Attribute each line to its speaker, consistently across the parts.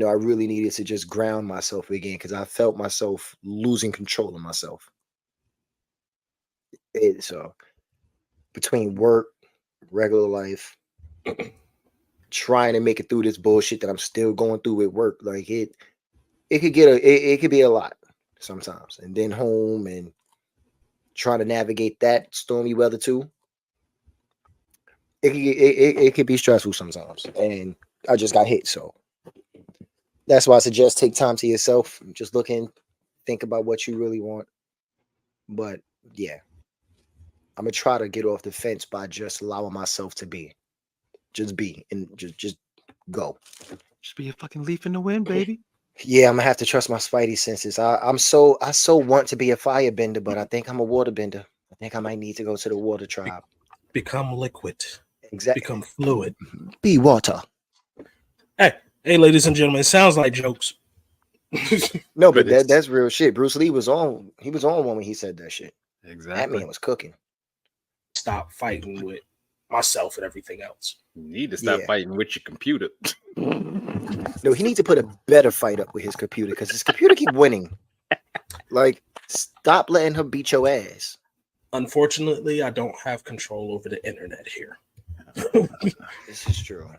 Speaker 1: I really needed to just ground myself again because I felt myself losing control of myself. So between work, regular life, trying to make it through this bullshit that I'm still going through at work, like it could it could be a lot sometimes, and then home and trying to navigate that stormy weather too. It could be stressful sometimes, and I just got hit, so that's why I suggest take time to yourself. Just think about what you really want. But yeah, I'm gonna try to get off the fence by just allowing myself to just be, and just go.
Speaker 2: Just be a fucking leaf in the wind, baby.
Speaker 1: Yeah, I'm gonna have to trust my spidey senses. I so want to be a firebender, but I think I'm a waterbender. I think I might need to go to the water tribe.
Speaker 3: Become liquid.
Speaker 1: Exactly.
Speaker 3: Become fluid.
Speaker 1: Be water.
Speaker 3: Hey, ladies and gentlemen, it sounds like jokes.
Speaker 1: No, but that's real shit. Bruce Lee was on. He was on one when he said that shit.
Speaker 2: Exactly.
Speaker 1: That man was cooking.
Speaker 3: Stop fighting with myself and everything else.
Speaker 2: You need to stop fighting with your computer.
Speaker 1: No, he needs to put a better fight up with his computer because his computer keep winning. Like, stop letting her beat your ass.
Speaker 3: Unfortunately, I don't have control over the internet here.
Speaker 1: This is true.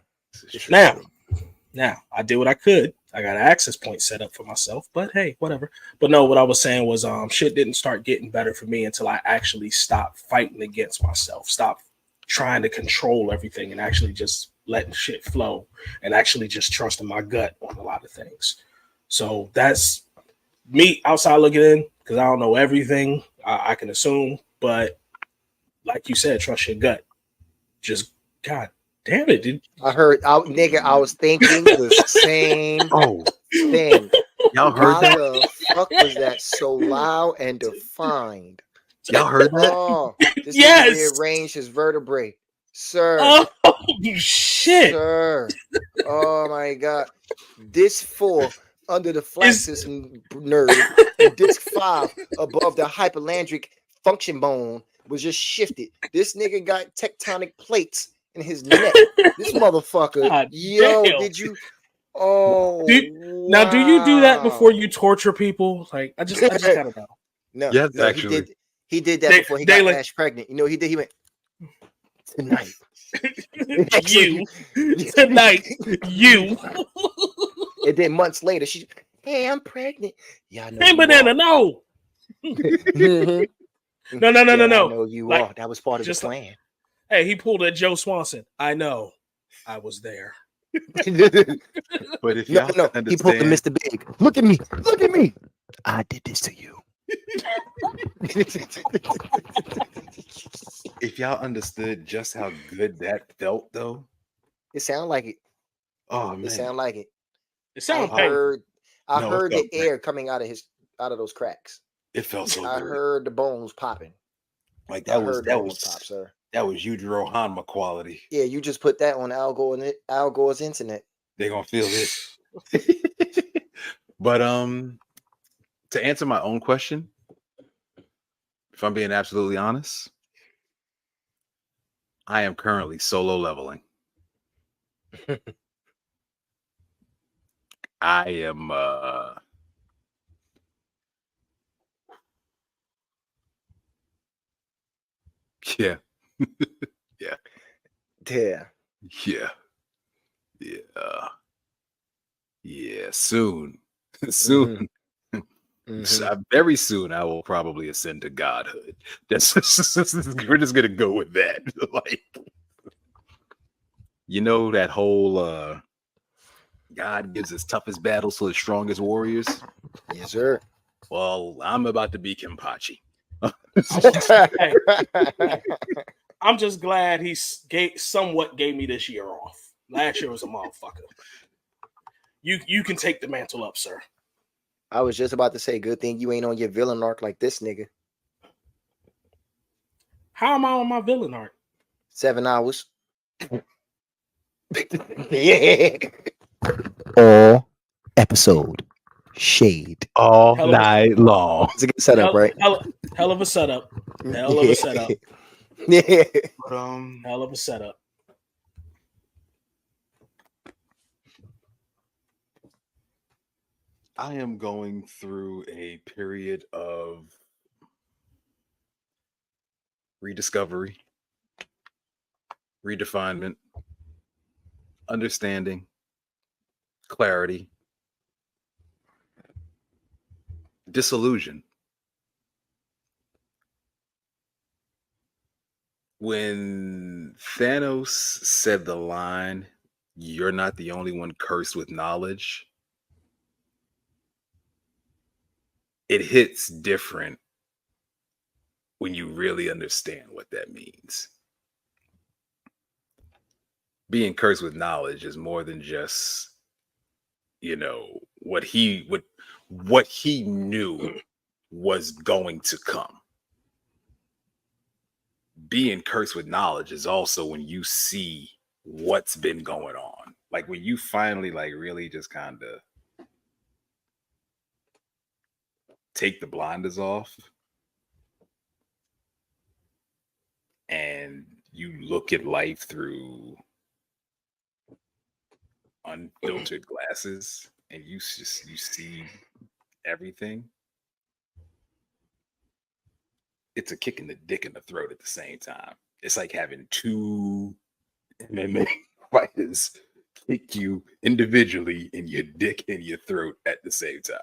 Speaker 3: Now, I did what I could. I got an access point set up for myself, but hey, whatever. But no, what I was saying was shit didn't start getting better for me until I actually stopped fighting against myself, stopped trying to control everything and actually just letting shit flow and actually just trusting my gut on a lot of things. So that's me outside looking in because I don't know everything. I can assume, but like you said, trust your gut. Just God damn it, dude.
Speaker 1: I was thinking the same thing.
Speaker 2: Y'all heard that?
Speaker 1: How the fuck was that so loud and defined?
Speaker 2: Y'all heard that?
Speaker 1: Oh, this
Speaker 3: yes.
Speaker 1: rearranged his vertebrae. Sir.
Speaker 3: Oh, shit.
Speaker 1: Sir. Oh, my God. Disc 4 under the flexus nerve and disc 5 above the hypolandric function bone was just shifted. This nigga got tectonic plates in his neck. This motherfucker.
Speaker 3: God
Speaker 1: yo,
Speaker 3: damn.
Speaker 1: did you? Oh,
Speaker 3: now do you do that before you torture people? Like, I just gotta know.
Speaker 1: No,
Speaker 2: yes,
Speaker 1: no,
Speaker 2: actually.
Speaker 1: He did that before he got Ash pregnant. You know what he did? He went tonight.
Speaker 3: Tonight. You.
Speaker 1: And then months later, hey, I'm pregnant. Yeah, I know.
Speaker 3: Hey, banana, no.
Speaker 1: Mm-hmm.
Speaker 3: No.
Speaker 1: I know you are. That was part of the plan.
Speaker 3: Hey, he pulled a Joe Swanson. I know. I was there.
Speaker 2: But if y'all understand,
Speaker 1: he pulled the Mr. Big. Look at me. Look at me. I did this to you.
Speaker 2: If y'all understood just how good that felt, though,
Speaker 1: it sounded like it.
Speaker 2: Oh man,
Speaker 1: it sounded like it.
Speaker 3: It sounded.
Speaker 1: I heard the air coming out of those cracks.
Speaker 2: It felt so.
Speaker 1: I heard the bones popping.
Speaker 2: Like that was
Speaker 1: pop, sir.
Speaker 2: That was Yujiro Hanma quality.
Speaker 1: Yeah, you just put that on Al Gore's internet.
Speaker 2: They're gonna feel this. But to answer my own question, if I'm being absolutely honest, I am currently solo leveling. I am yeah. Soon. Mm-hmm. Very soon I will probably ascend to godhood. We're just gonna go with that. Like, you know, that whole God gives his toughest battles to his strongest warriors.
Speaker 1: Yes, sir.
Speaker 2: Well, I'm about to be Kenpachi.
Speaker 3: I'm just glad he somewhat gave me this year off. Last year was a motherfucker. You can take the mantle up, sir.
Speaker 1: I was just about to say, good thing you ain't on your villain arc like this nigga.
Speaker 3: How am I on my villain arc?
Speaker 1: 7 hours. Yeah. All episode. Shade.
Speaker 2: All night long.
Speaker 1: It's a good setup, right?
Speaker 3: Hell of a setup. Hell of a setup.
Speaker 1: Yeah.
Speaker 3: Hell of a setup.
Speaker 2: I am going through a period of rediscovery, redefinement, understanding, clarity, disillusion. When Thanos said the line, "You're not the only one cursed with knowledge," it hits different when you really understand what that means. Being cursed with knowledge is more than just, what he knew was going to come. Being cursed with knowledge is also when you see what's been going on. Like when you finally like really just kind of take the blinders off and you look at life through unfiltered glasses and you see everything. It's a kick in the dick in the throat at the same time. It's like having two MMA fighters kick you individually in your dick and your throat at the same time.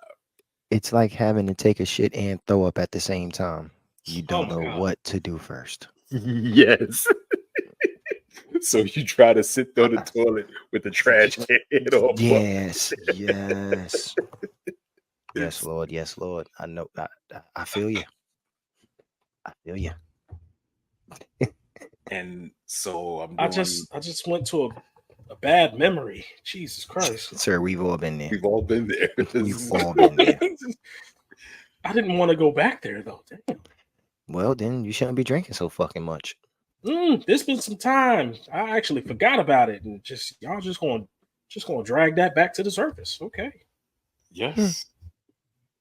Speaker 1: It's like having to take a shit and throw up at the same time. You don't
Speaker 3: my
Speaker 1: know
Speaker 3: God.
Speaker 1: what to do first.
Speaker 2: Yes. So you try to sit on the toilet with the trash can on.
Speaker 1: Yes, yes. Yes, Lord. Yes, Lord. I know. I feel you. I feel you.
Speaker 2: And so I'm
Speaker 3: I
Speaker 2: doing.
Speaker 3: just went to a bad memory. Jesus Christ.
Speaker 1: Sir, we've all been there.
Speaker 2: We've all been there.
Speaker 1: We've all been there.
Speaker 3: I didn't want to go back there though. Damn.
Speaker 1: Well, then you shouldn't be drinking so fucking much.
Speaker 3: There's been some time. I actually forgot about it, and y'all just going to drag that back to the surface. Okay.
Speaker 2: Yes.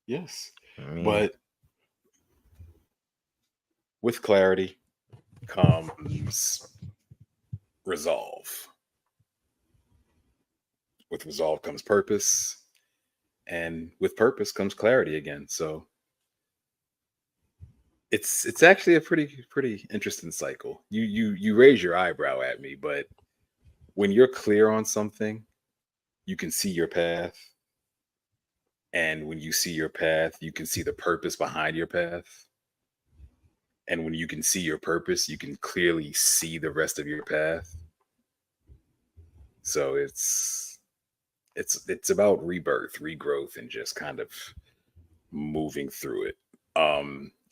Speaker 2: Yes.
Speaker 1: I mean,
Speaker 2: But with clarity comes resolve. With resolve comes purpose. And with purpose comes clarity again. So it's actually a pretty interesting cycle. You raise your eyebrow at me, but when you're clear on something, you can see your path. And when you see your path, you can see the purpose behind your path. And when you can see your purpose, you can clearly see the rest of your path. So it's about rebirth, regrowth, and just kind of moving through it.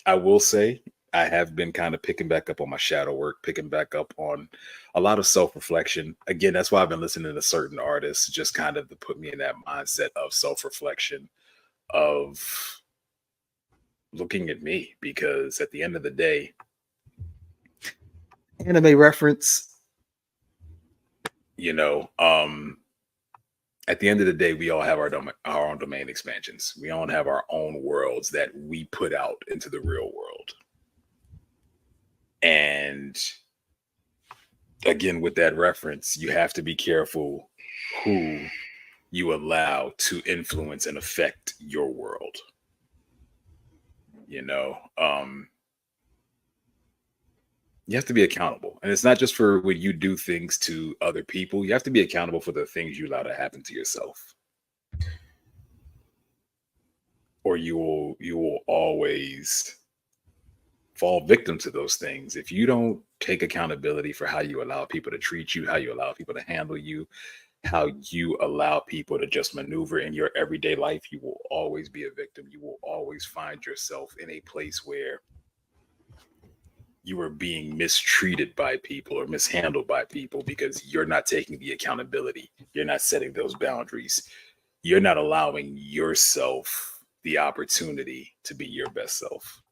Speaker 2: I will say I have been kind of picking back up on my shadow work, picking back up on a lot of self-reflection. Again, that's why I've been listening to certain artists, just kind of to put me in that mindset of self-reflection, of looking at me, because at the end of the day, anime reference, at the end of the day, we all have our own domain expansions. We all have our own worlds that we put out into the real world. And again, with that reference, you have to be careful who you allow to influence and affect your world. You have to be accountable. And it's not just for when you do things to other people. You have to be accountable for the things you allow to happen to yourself. Or you will always fall victim to those things. If you don't take accountability for how you allow people to treat you, how you allow people to handle you, how you allow people to just maneuver in your everyday life, you will always be a victim. You will always find yourself in a place where you are being mistreated by people or mishandled by people because you're not taking the accountability. You're not setting those boundaries. You're not allowing yourself the opportunity to be your best self.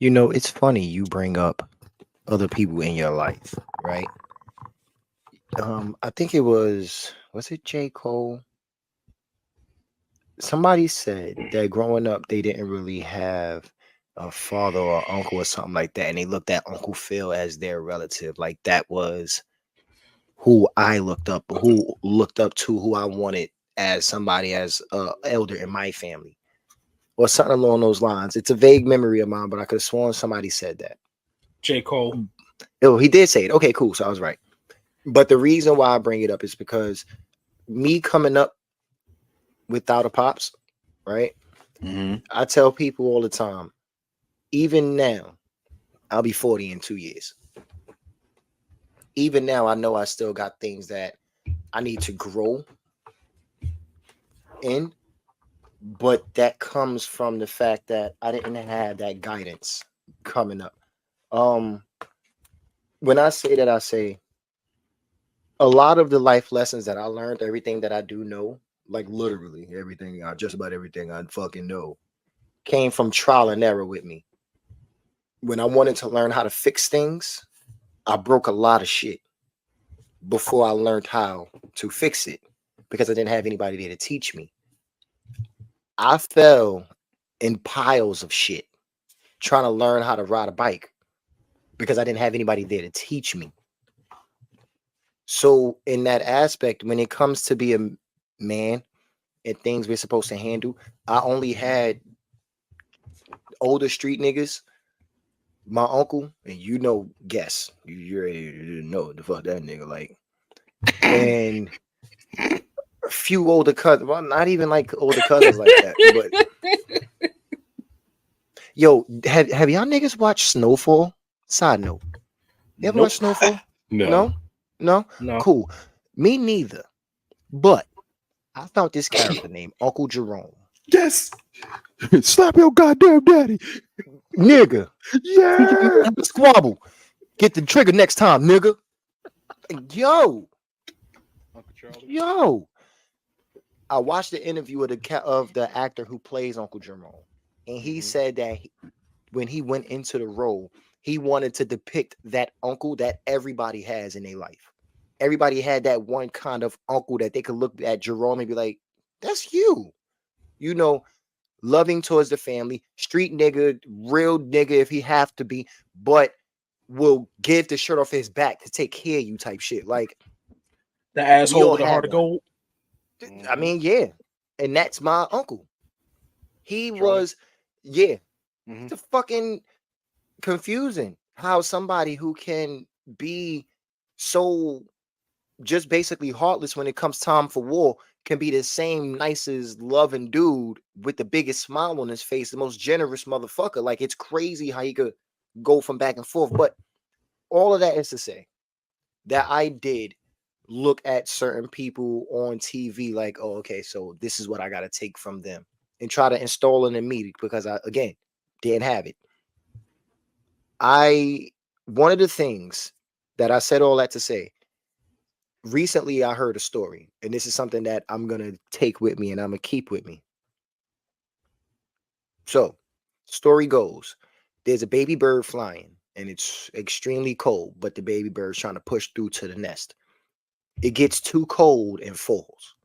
Speaker 1: It's funny you bring up other people in your life, right? I think was it J. Cole? Somebody said that growing up, they didn't really have a father or uncle or something like that, and they looked at Uncle Phil as their relative. Like that was who I looked up to, who I wanted as somebody as elder in my family or something along those lines. It's a vague memory of mine, but I could have sworn somebody said that.
Speaker 3: J. Cole.
Speaker 1: Oh, he did say it. Okay, cool. So I was right. But the reason why I bring it up is because me coming up without a pops, right?
Speaker 2: Mhm.
Speaker 1: I tell people all the time, even now, I'll be 40 in 2 years. Even now, I know I still got things that I need to grow in, but that comes from the fact that I didn't have that guidance coming up. When I say that, I say a lot of the life lessons that I learned, everything that I do know, like literally everything, just about everything I fucking know, came from trial and error with me. When I wanted to learn how to fix things, I broke a lot of shit before I learned how to fix it because I didn't have anybody there to teach me. I fell in piles of shit trying to learn how to ride a bike because I didn't have anybody there to teach me. So in that aspect, when it comes to be a man and things we're supposed to handle, I only had older street niggas, my uncle, and guess you already know the fuck that nigga like, and a few older cousins. Well, not even like older cousins like that, but yo, have y'all niggas watched Snowfall? Side note, you ever
Speaker 3: Nope.
Speaker 1: watch Snowfall?
Speaker 2: No.
Speaker 1: No,
Speaker 3: No.
Speaker 1: cool. Me neither. But I found this character named Uncle Jerome.
Speaker 2: Yes. Slap your goddamn daddy.
Speaker 1: Nigga,
Speaker 2: Yeah.
Speaker 1: squabble. Get the trigger next time, nigga. Yo,
Speaker 2: Uncle Charlie.
Speaker 1: yo. I watched the interview of the actor who plays Uncle Jerome, and he
Speaker 2: Mhm.
Speaker 1: said that when he went into the role, he wanted to depict that uncle that everybody has in their life. Everybody had that one kind of uncle that they could look at Jerome and be like, "That's you." You know, loving towards the family, street nigga, real nigga if he have to be, but will give the shirt off his back to take care of you type shit. Like
Speaker 3: The
Speaker 1: we
Speaker 3: asshole
Speaker 1: all
Speaker 3: with the
Speaker 1: had
Speaker 3: heart of
Speaker 1: one.
Speaker 3: gold.
Speaker 1: I mean, yeah. And that's my uncle. He
Speaker 2: Charlie?
Speaker 1: was, yeah,
Speaker 2: Mhm.
Speaker 1: it's fucking confusing how somebody who can be so just basically heartless when it comes time for war can be the same nicest loving dude with the biggest smile on his face, the most generous motherfucker. Like it's crazy how he could go from back and forth. But all of that is to say that I did look at certain people on TV like, oh, okay, so this is what I got to take from them and try to install it in me because I, again, didn't have it. One of the things that I said all that to say, recently I heard a story, and this is something that I'm going to take with me and I'm going to keep with me. So, story goes, there's a baby bird flying and it's extremely cold, but the baby bird's trying to push through to the nest. It gets too cold and falls.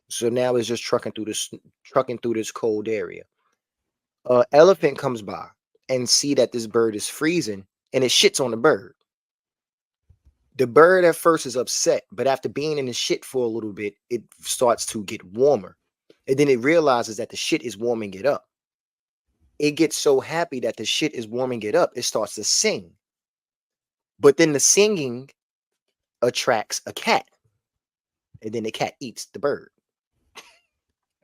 Speaker 1: So now it's just trucking through this cold area. Elephant comes by and see that this bird is freezing and it shits on the bird. The bird at first is upset, but after being in the shit for a little bit, it starts to get warmer. And then it realizes that the shit is warming it up. It gets so happy that the shit is warming it up, it starts to sing. But then the singing attracts a cat. And then the cat eats the bird.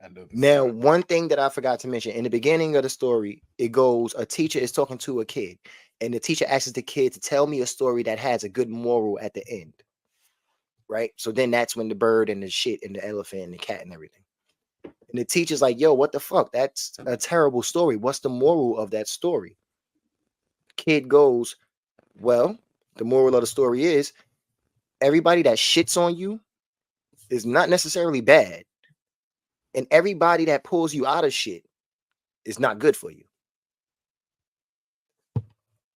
Speaker 2: I know this
Speaker 1: Now,
Speaker 2: story.
Speaker 1: one thing that I forgot to mention in the beginning of the story, it goes a teacher is talking to a kid, and the teacher asks the kid to tell me a story that has a good moral at the end. Right? So then that's when the bird and the shit and the elephant and the cat and everything. And the teacher's like, yo, what the fuck? That's a terrible story. What's the moral of that story? Kid goes, well, the moral of the story is everybody that shits on you is not necessarily bad. And everybody that pulls you out of shit is not good for you.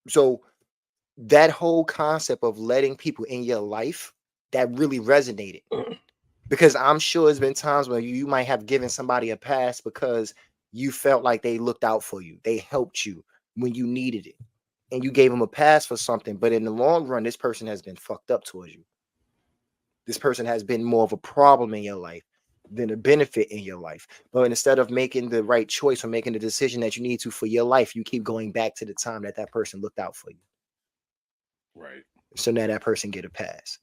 Speaker 1: So that whole concept of letting people in your life, that really resonated. Because I'm sure there's been times where you might have given somebody a pass because you felt like they looked out for you. They helped you when you needed it. And you gave them a pass for something. But in the long run, this person has been fucked up towards you. This person has been more of a problem in your life. than a benefit in your life. But instead of making the right choice or making the decision that you need to for your life, you keep going back to the time that that person looked out for you.
Speaker 2: Right.
Speaker 1: So now that person get a pass.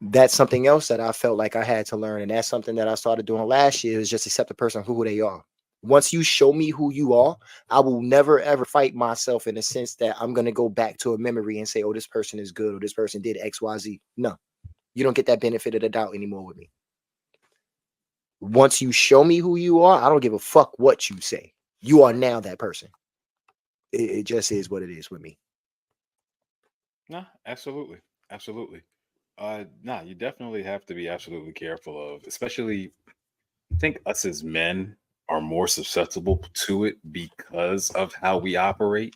Speaker 1: That's something else that I felt like I had to learn. And that's something that I started doing last year, is just accept the person for who they are. Once you show me who you are, I will never ever fight myself in the sense that I'm going to go back to a memory and say, oh, this person is good or this person did XYZ. No, you don't get that benefit of the doubt anymore with me. Once you show me who you are, I don't give a fuck what you say. You are now that person. It just is what it is with me.
Speaker 2: No, absolutely. Absolutely. No, you definitely have to be absolutely careful of, especially, I think us as men are more susceptible to it because of how we operate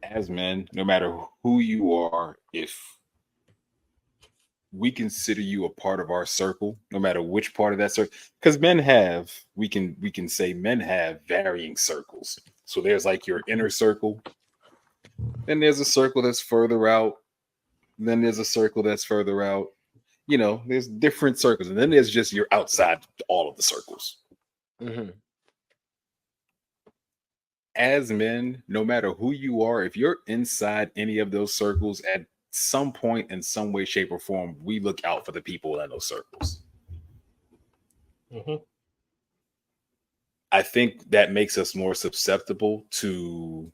Speaker 2: as men. No matter who you are, if we consider you a part of our circle, no matter which part of that circle, because we can say men have varying circles. So there's like your inner circle, then there's a circle that's further out, then there's a circle that's further out. You know, there's different circles, and then there's just you're outside all of the circles.
Speaker 1: Mm-hmm.
Speaker 2: As men, no matter who you are, if you're inside any of those circles at some point in some way, shape, or form, we look out for the people in those circles.
Speaker 3: Mm-hmm.
Speaker 2: I think that makes us more susceptible to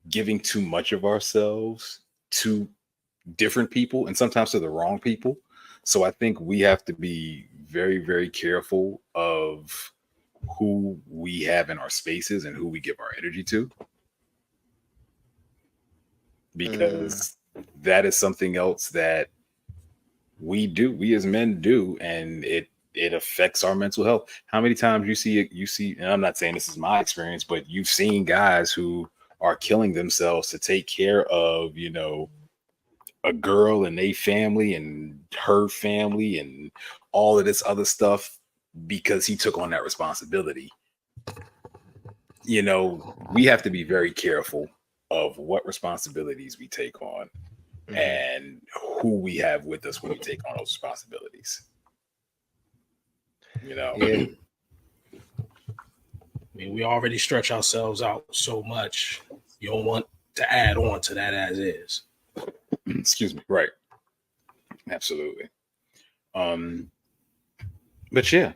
Speaker 2: giving too much of ourselves to different people and sometimes to the wrong people. So I think we have to be very, very careful of who we have in our spaces and who we give our energy to, because that is something else that we as men do, and it affects our mental health. How many times you see, and I'm not saying this is my experience, but you've seen guys who are killing themselves to take care of, you know, a girl and a family and her family and all of this other stuff because he took on that responsibility. You know, we have to be very careful of what responsibilities we take on and who we have with us when we take on those responsibilities. You know,
Speaker 1: Yeah.
Speaker 3: I mean, we already stretch ourselves out so much. You don't want to add on to that as is.
Speaker 2: Excuse me. Right. Absolutely. But yeah,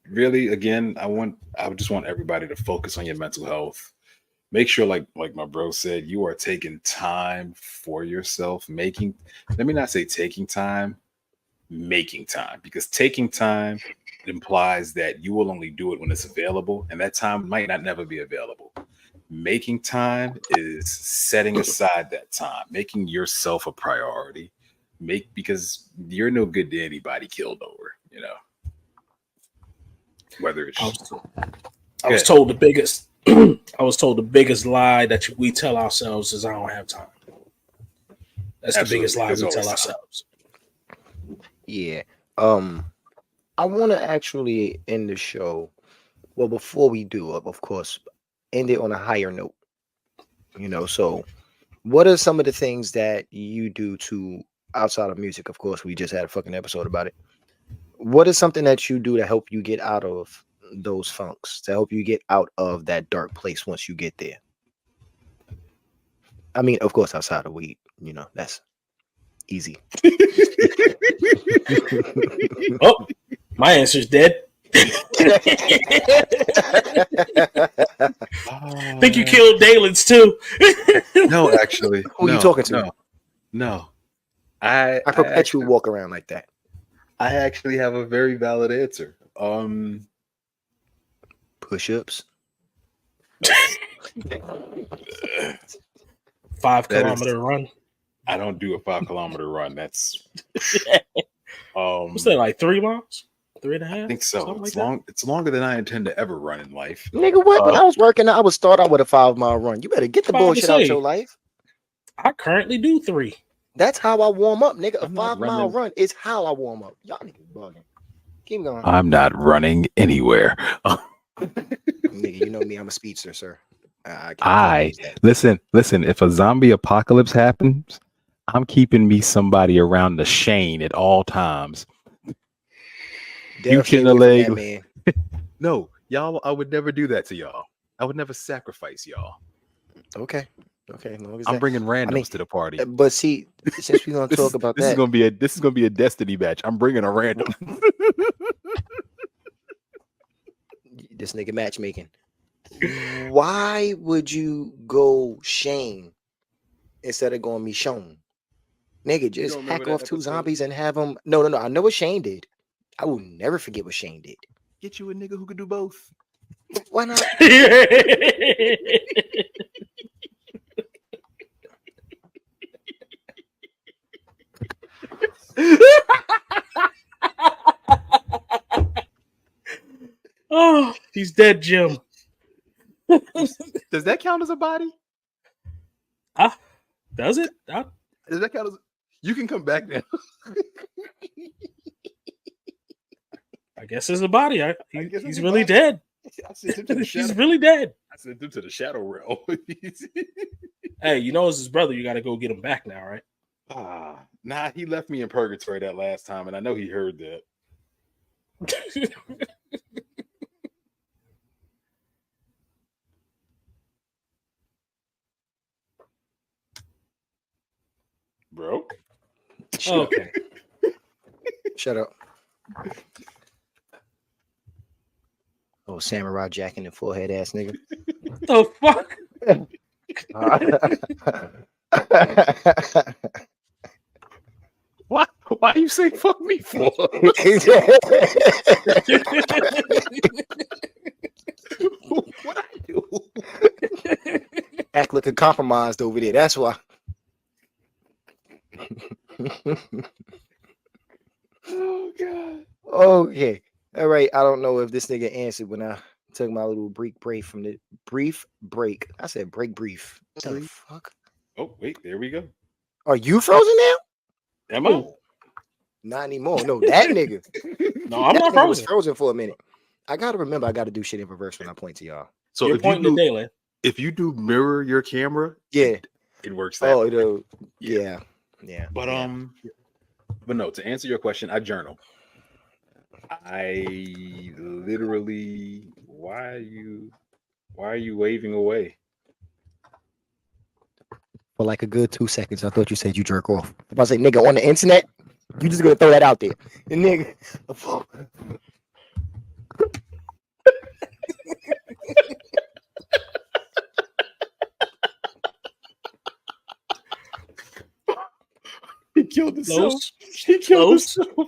Speaker 2: really, again, I just want everybody to focus on your mental health. Make sure, like my bro said, you are taking time for yourself. Let me not say taking time, making time, because taking time implies that you will only do it when it's available, and that time might not never be available. Making time is setting aside that time, making yourself a priority. Because you're no good to anybody killed over, you know. Whether it's
Speaker 3: I was told the biggest I was told the biggest lie that we tell ourselves is I don't have time. That's
Speaker 2: Absolutely.
Speaker 3: The biggest lie
Speaker 2: There's
Speaker 3: we tell
Speaker 2: always
Speaker 3: ourselves.
Speaker 1: Yeah. I want to actually end the show. Well, before we do, of course, end it on a higher note. You know, so what are some of the things that you do to outside of music? Of course, we just had a fucking episode about it. What is something that you do to help you get out of those funks, to help you get out of that dark place once you get there? I mean, of course, outside of weed, you know, that's easy.
Speaker 3: Oh, my answer's dead. I think you killed Dalen's too.
Speaker 2: No, actually.
Speaker 1: Who you talking to?
Speaker 2: No.
Speaker 1: I perpetually walk around like that.
Speaker 2: I actually have a very valid answer.
Speaker 1: Push-ups.
Speaker 3: 5-kilometer run.
Speaker 2: I don't do a 5-kilometer run. That's
Speaker 3: What's that, like 3 miles? 3.5?
Speaker 2: I think so.
Speaker 3: Something
Speaker 2: It's
Speaker 3: like
Speaker 2: long. It's longer than I intend to ever run in life.
Speaker 1: Nigga, what? When I was working, I would start out with a 5-mile run. You better get the
Speaker 3: About to
Speaker 1: bullshit out
Speaker 3: say.
Speaker 1: your life.
Speaker 3: I currently do 3.
Speaker 1: That's how I warm up, nigga. A
Speaker 2: I'm not
Speaker 1: 5-mile
Speaker 2: running.
Speaker 1: run is how I warm up. Y'all niggas bugging. Keep going.
Speaker 2: I'm not running anywhere.
Speaker 1: Nigga, you know me. I'm a speedster, sir. I
Speaker 2: Listen. If a zombie apocalypse happens, I'm keeping me somebody around the Shane at all times.
Speaker 1: Dale, stay
Speaker 2: can a
Speaker 1: away from
Speaker 2: leg.
Speaker 1: that man.
Speaker 2: No, y'all. I would never do that to y'all. I would never sacrifice y'all.
Speaker 1: Okay. As long as
Speaker 2: I'm
Speaker 1: that.
Speaker 2: bringing randoms
Speaker 1: mean,
Speaker 2: to the party.
Speaker 1: But see, since we're gonna
Speaker 2: This
Speaker 1: talk
Speaker 2: is,
Speaker 1: about
Speaker 2: this is
Speaker 1: that,
Speaker 2: gonna be a destiny match. I'm bringing a random.
Speaker 1: this nigga matchmaking. Why would you go Shane instead of going Michonne? Nigga, just
Speaker 2: don't
Speaker 1: hack
Speaker 2: remember
Speaker 1: off
Speaker 2: that
Speaker 1: two
Speaker 2: episode?
Speaker 1: zombies and have them. No. I know what Shane did. I will never forget what Shane did.
Speaker 2: Get you a nigga who could do both.
Speaker 1: Why not?
Speaker 3: Oh, he's dead, Jim.
Speaker 2: Does that count as a body?
Speaker 3: Does it?
Speaker 2: Does that count as? You can come back now.
Speaker 3: I guess it's a body.
Speaker 2: guess it's
Speaker 3: He's
Speaker 2: a
Speaker 3: really
Speaker 2: body.
Speaker 3: dead.
Speaker 2: I sent him to the
Speaker 3: He's
Speaker 2: shadow.
Speaker 3: really dead.
Speaker 2: I sent him to the shadow realm.
Speaker 3: Hey, you know it's his brother. You got to go get him back now, right?
Speaker 2: Nah, he left me in purgatory that last time, and I know he heard that. Bro.
Speaker 3: Okay.
Speaker 1: Shut up. Oh, Samurai Jack in the forehead ass nigga.
Speaker 3: The fuck?
Speaker 2: Why you say fuck me for? What I do?
Speaker 1: Act looking compromised over there. That's why.
Speaker 2: Oh god.
Speaker 1: Okay. All right. I don't know if this nigga answered when I took my little brief break. I said brief. What the fuck?
Speaker 2: Oh, wait, there we go.
Speaker 1: Are you frozen now?
Speaker 2: Am I?
Speaker 1: Not anymore. No, that nigga.
Speaker 3: No, I'm
Speaker 1: That
Speaker 3: not
Speaker 1: nigga was
Speaker 3: frozen.
Speaker 1: frozen for a minute. I gotta remember I gotta do shit in reverse when I point to y'all.
Speaker 2: So
Speaker 3: You're
Speaker 2: if
Speaker 3: pointing
Speaker 2: you
Speaker 3: to
Speaker 2: do,
Speaker 3: Dayland.
Speaker 2: if you do mirror your camera,
Speaker 1: Yeah.
Speaker 2: it works that
Speaker 1: Oh,
Speaker 2: way.
Speaker 1: it'll, yeah.
Speaker 2: But
Speaker 1: yeah.
Speaker 2: but no, to answer your question, I journal. I literally why are you waving away?
Speaker 1: For like a good 2 seconds, I thought you said you jerk off. If I say nigga on the internet, you just gonna throw that out there. And nigga.
Speaker 2: He killed himself.
Speaker 3: Los.
Speaker 2: He killed
Speaker 3: Los.
Speaker 2: himself.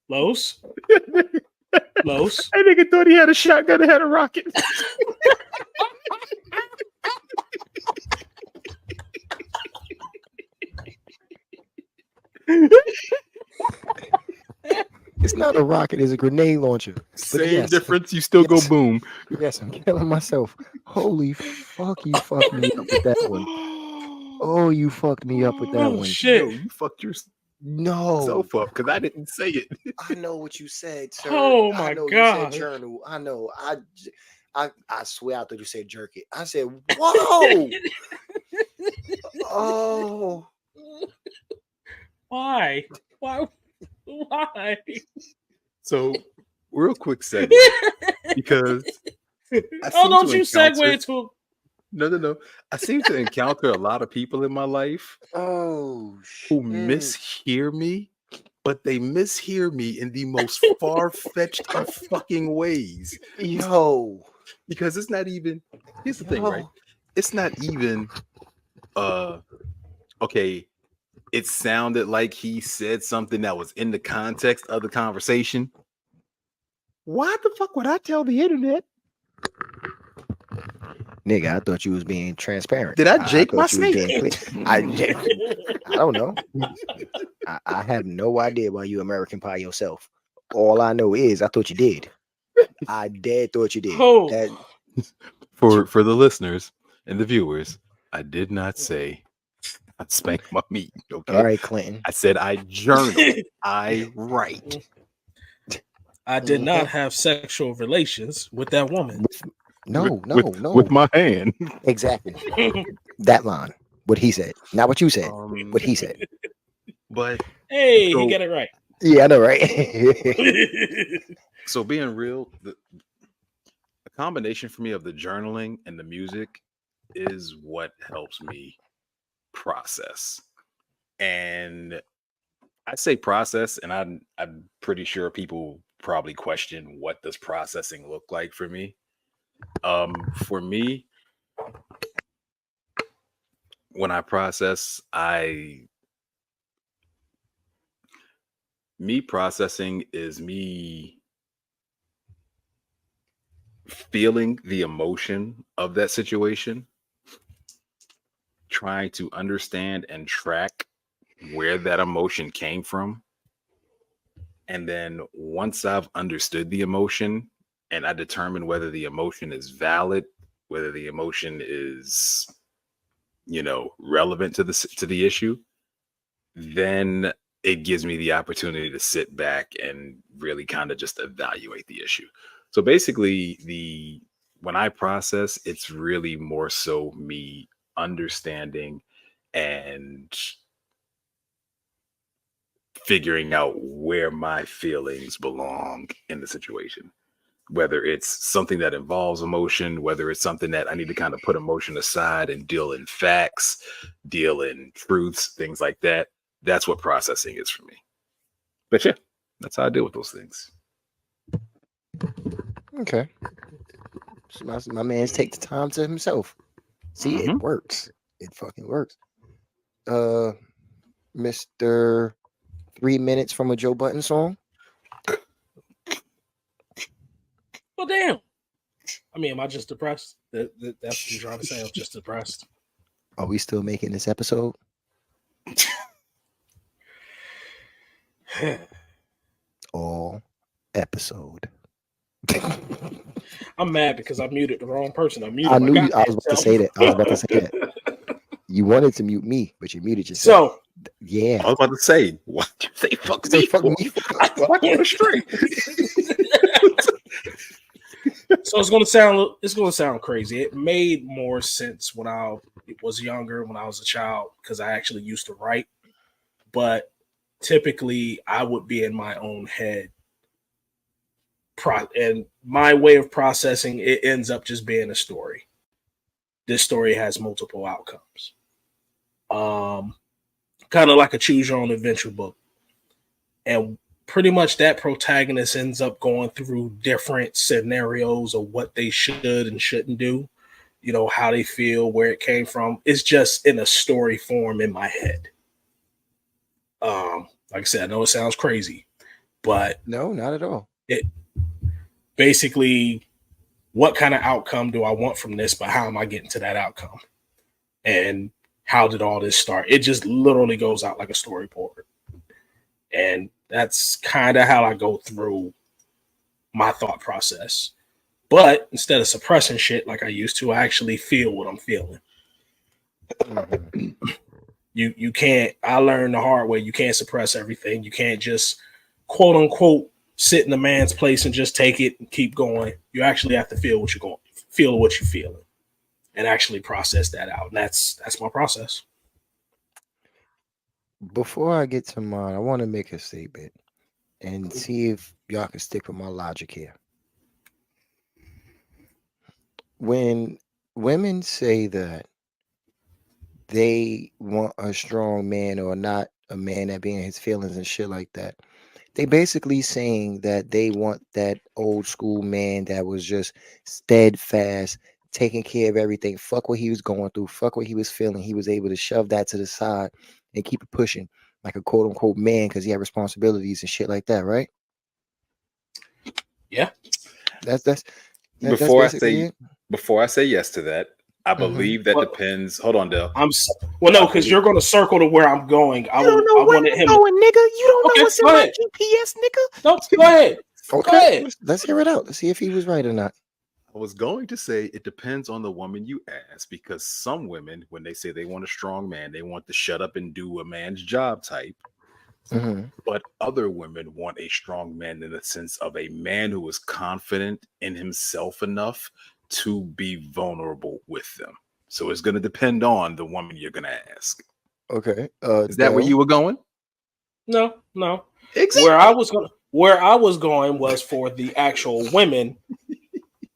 Speaker 3: Los. Los.
Speaker 2: That nigga thought he had a shotgun and had a rocket.
Speaker 1: It's not a rocket, it's a grenade launcher.
Speaker 2: Same
Speaker 1: yes.
Speaker 2: difference. You still
Speaker 1: Yes.
Speaker 2: go boom.
Speaker 1: Yes, I'm killing myself. Holy fuck, you fucked me up with that one. Oh, you fucked me up with that
Speaker 3: Oh,
Speaker 1: one.
Speaker 3: shit.
Speaker 2: No, you fucked yourself
Speaker 1: No.
Speaker 2: up because I didn't say it.
Speaker 1: I know what you said, sir.
Speaker 3: Oh,
Speaker 1: I
Speaker 3: my
Speaker 1: know
Speaker 3: God.
Speaker 1: You said journal. I know. I swear I thought you said jerk it. I said, whoa. Oh.
Speaker 3: Why? Why? Why?
Speaker 2: So, real quick segue because I
Speaker 3: Oh,
Speaker 2: seem
Speaker 3: don't
Speaker 2: to
Speaker 3: you
Speaker 2: encounter-
Speaker 3: segue to
Speaker 2: No. I seem to encounter a lot of people in my life
Speaker 1: Oh,
Speaker 2: who
Speaker 1: shit.
Speaker 2: mishear me, but they mishear me in the most far-fetched of fucking ways.
Speaker 1: Yo.
Speaker 2: Because it's not even. Here's the thing, right? It's not even. Okay. It sounded like he said something that was in the context of the conversation. Why the fuck would I tell the internet?
Speaker 1: Nigga, I thought you was being transparent.
Speaker 2: Did I jake
Speaker 1: thought
Speaker 2: my
Speaker 1: you was
Speaker 2: snake?
Speaker 1: being clear. I don't know. I have no idea why you American Pie yourself. All I know is I thought you did. I dead thought you did.
Speaker 3: Oh.
Speaker 1: That,
Speaker 2: For the listeners and the viewers, I did not say I spank my meat. Okay.
Speaker 1: all right, Clinton.
Speaker 2: I said I journal. I write.
Speaker 3: I did not have sexual relations with that woman.
Speaker 1: No.
Speaker 2: With my hand.
Speaker 1: Exactly. That line. What he said. Not what you said. What he said.
Speaker 2: But
Speaker 3: Hey,
Speaker 2: So-
Speaker 3: he got it right.
Speaker 1: Yeah, I know, right?
Speaker 2: So being real, the combination for me of the journaling and the music is what helps me process. And I say process, and I'm pretty sure people probably question what does processing look like for me. For me, when I process, I me processing is me feeling the emotion of that situation, trying to understand and track where that emotion came from. And then once I've understood the emotion and I determine whether the emotion is valid, whether the emotion is, relevant to the issue, then it gives me the opportunity to sit back and really kind of just evaluate the issue. So basically, the when I process, it's really more so me understanding and figuring out where my feelings belong in the situation. Whether it's something that involves emotion, whether it's something that I need to kind of put emotion aside and deal in facts, deal in truths, things like that. That's what processing is for me. But yeah, that's how I deal with those things.
Speaker 1: Okay. So my man's take the time to himself. See, it
Speaker 2: Mhm.
Speaker 1: works. It fucking works. Mr. 3 minutes from a Joe Button song.
Speaker 3: Well, damn. I mean, am I just depressed? That's what you're trying to say. I'm just depressed.
Speaker 1: Are we still making this episode? All episode.
Speaker 3: I'm mad because I muted the wrong person. I muted
Speaker 1: I
Speaker 3: my
Speaker 1: knew you. I was
Speaker 3: goddamn
Speaker 1: about to
Speaker 3: self.
Speaker 1: say that. I was about to say that. You wanted to mute me, but you muted yourself.
Speaker 3: So,
Speaker 1: Yeah.
Speaker 2: I was about to say, what you say? Fuck
Speaker 1: Say
Speaker 2: me.
Speaker 1: fuck
Speaker 2: for?
Speaker 1: me.
Speaker 2: Well, I go astray.
Speaker 3: so it's gonna sound crazy. It made more sense when I was younger, when I was a child, because I actually used to write. But typically, I would be in my own head, and my way of processing it ends up just being a story. This story has multiple outcomes. Kind of like a choose your own adventure book, and pretty much that protagonist ends up going through different scenarios of what they should and shouldn't do, how they feel, where it came from. It's just in a story form in my head. Like I said, I know it sounds crazy, but
Speaker 1: No, not at all.
Speaker 3: it basically, what kind of outcome do I want from this, but how am I getting to that outcome? And how did all this start? It just literally goes out like a storyboard. And that's kind of how I go through my thought process. But instead of suppressing shit like I used to, I actually feel what I'm feeling.
Speaker 1: Mhm.
Speaker 3: You can't, I learned the hard way, you can't suppress everything. You can't just quote unquote sit in a man's place and just take it and keep going. You actually have to feel what you're feeling and actually process that out. And that's my process.
Speaker 1: Before I get to mine, I want to make a statement and see if y'all can stick with my logic here. When women say that they want a strong man or not a man that be in his feelings and shit like that, they basically saying that they want that old school man that was just steadfast, taking care of everything. Fuck what he was going through. Fuck what he was feeling. He was able to shove that to the side and keep it pushing like a quote unquote man because he had responsibilities and shit like that, right?
Speaker 3: Yeah.
Speaker 1: That's
Speaker 2: Before I
Speaker 1: basically
Speaker 2: say
Speaker 1: it.
Speaker 2: before I say yes to that, I
Speaker 1: Mhm.
Speaker 2: believe that
Speaker 3: Well,
Speaker 2: depends. Hold on, Dale.
Speaker 3: Well, no, because you're going to circle to where I'm going. I wanted him.
Speaker 1: going, nigga. You don't
Speaker 3: Okay,
Speaker 1: know what's in
Speaker 3: go
Speaker 1: my
Speaker 3: ahead.
Speaker 1: GPS, nigga.
Speaker 3: No, go ahead. Go
Speaker 1: Okay,
Speaker 3: ahead.
Speaker 1: let's hear it out. Let's see if he was right or not.
Speaker 2: I was going to say it depends on the woman you ask, because some women, when they say they want a strong man, they want to shut up and do a man's job type.
Speaker 1: Mhm.
Speaker 2: But other women want a strong man in the sense of a man who is confident in himself enough to be vulnerable with them. So it's going to depend on the woman you're going to ask.
Speaker 1: Okay.
Speaker 2: Is that where
Speaker 1: Dell?
Speaker 2: you were going?
Speaker 3: No.
Speaker 2: Exactly.
Speaker 3: Where I was going was for the actual women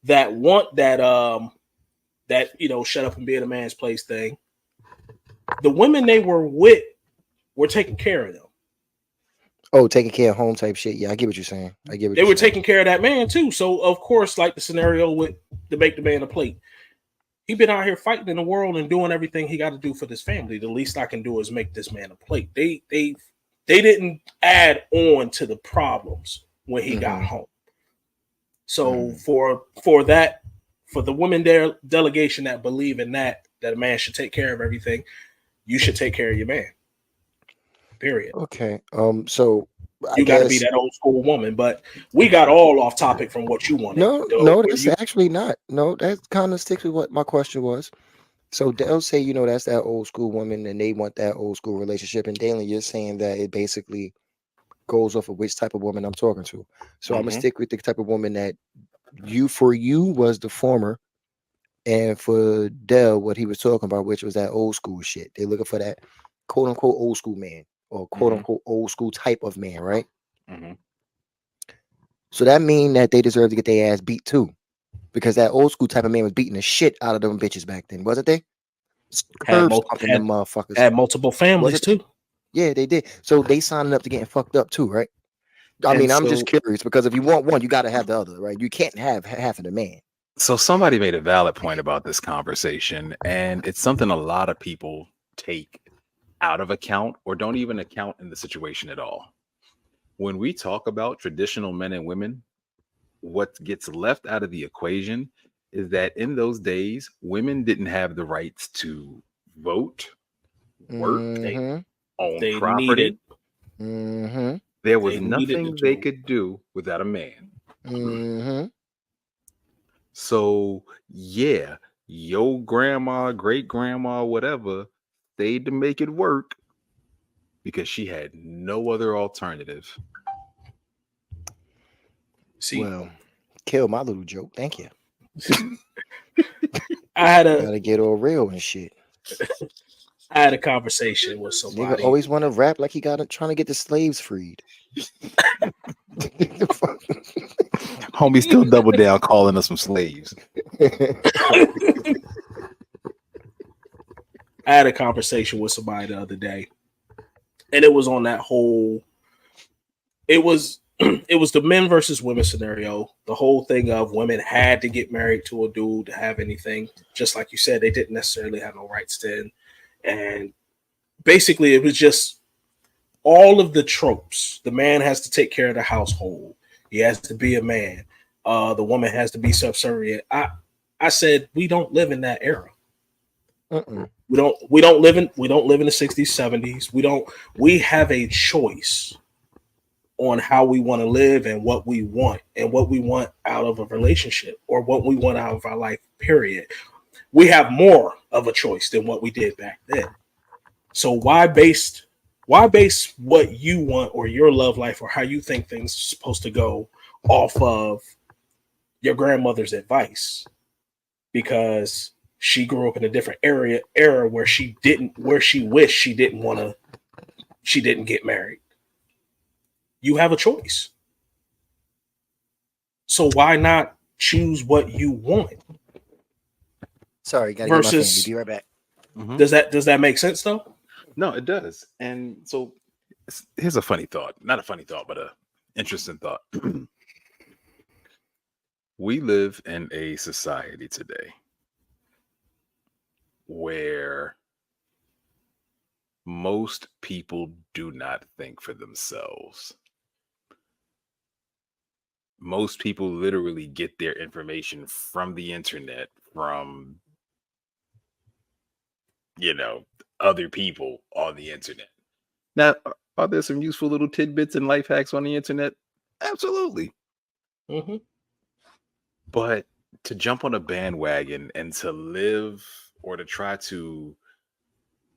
Speaker 3: that want that shut up and be in a man's place thing. The women they were with were taking care of them.
Speaker 1: Oh, taking care of home type shit. Yeah, I get what you're saying. I get what
Speaker 3: They
Speaker 1: you're
Speaker 3: were
Speaker 1: saying.
Speaker 3: taking care of that man too. So of course, like the scenario with the make the man a plate. He been out here fighting in the world and doing everything he got to do for this family. The least I can do is make this man a plate. They didn't add on to the problems when he got home. So for the women delegation that believe in that a man should take care of everything, you should take care of your man. Period.
Speaker 1: Okay. So I
Speaker 3: You got to be
Speaker 1: guess
Speaker 3: that old school woman. But we got all off topic from what you wanted.
Speaker 1: no, that's actually not. No, that kind of sticks with what my question was. So they'll say, that's that old school woman and they want that old school relationship. And Dalen, you're saying that it basically goes off of which type of woman I'm talking to. So I'm gonna stick with the type of woman that for you was the former, and for Dell, what he was talking about, which was that old school shit. They're looking for that quote unquote old school man or quote unquote old school type of man, right? So that mean that they deserve to get their ass beat too, because that old school type of man was beating the shit out of them bitches back then, wasn't they?
Speaker 3: Had
Speaker 1: them motherfuckers.
Speaker 3: Had multiple families too.
Speaker 1: Yeah, they did. So they signing up to getting fucked up too, right? I mean, I'm just curious because if you want one, you got to have the other, right? You can't have half of the man.
Speaker 2: So somebody made a valid point about this conversation, and it's something a lot of people take out of account or don't even account in the situation at all. When we talk about traditional men and women, what gets left out of the equation is that in those days, women didn't have the rights to vote, work, own property. There was nothing they could do without a man. So, yeah, your grandma, great grandma, whatever, stayed to make it work because she had no other alternative.
Speaker 3: See,
Speaker 1: well, kill my little joke. Thank you.
Speaker 3: I
Speaker 1: gotta get all real and shit.
Speaker 3: I had a conversation with somebody.
Speaker 1: Nigga always want to rap like he trying to get the slaves freed.
Speaker 2: Homie still double down calling us some slaves.
Speaker 3: I had a conversation with somebody the other day, and it was on that whole. It was the men versus women scenario. The whole thing of women had to get married to a dude to have anything. Just like you said, they didn't necessarily have no rights then, and basically it was just all of the tropes. The man has to take care of the household. He has to be a man. The woman has to be subservient. I said we don't live in that era. We don't live in the 60s, 70s. We have a choice on how we want to live and what we want out of a relationship or what we want out of our life, period. We have more of a choice than what we did back then. So why base what you want or your love life or how you think things are supposed to go off of your grandmother's advice? Because she grew up in a different era where she wished she didn't get married. You have a choice. So why not choose what you want?
Speaker 1: Sorry, gotta get my family. Be right back.
Speaker 3: Does that make sense though?
Speaker 2: No, it does. And so here's a funny thought. Not a funny thought, but a interesting thought. We live in a society today where most people do not think for themselves. Most people literally get their information from the internet, from other people on the internet. Now, are there some useful little tidbits and life hacks on the internet? Absolutely. But to jump on a bandwagon and to live or to try to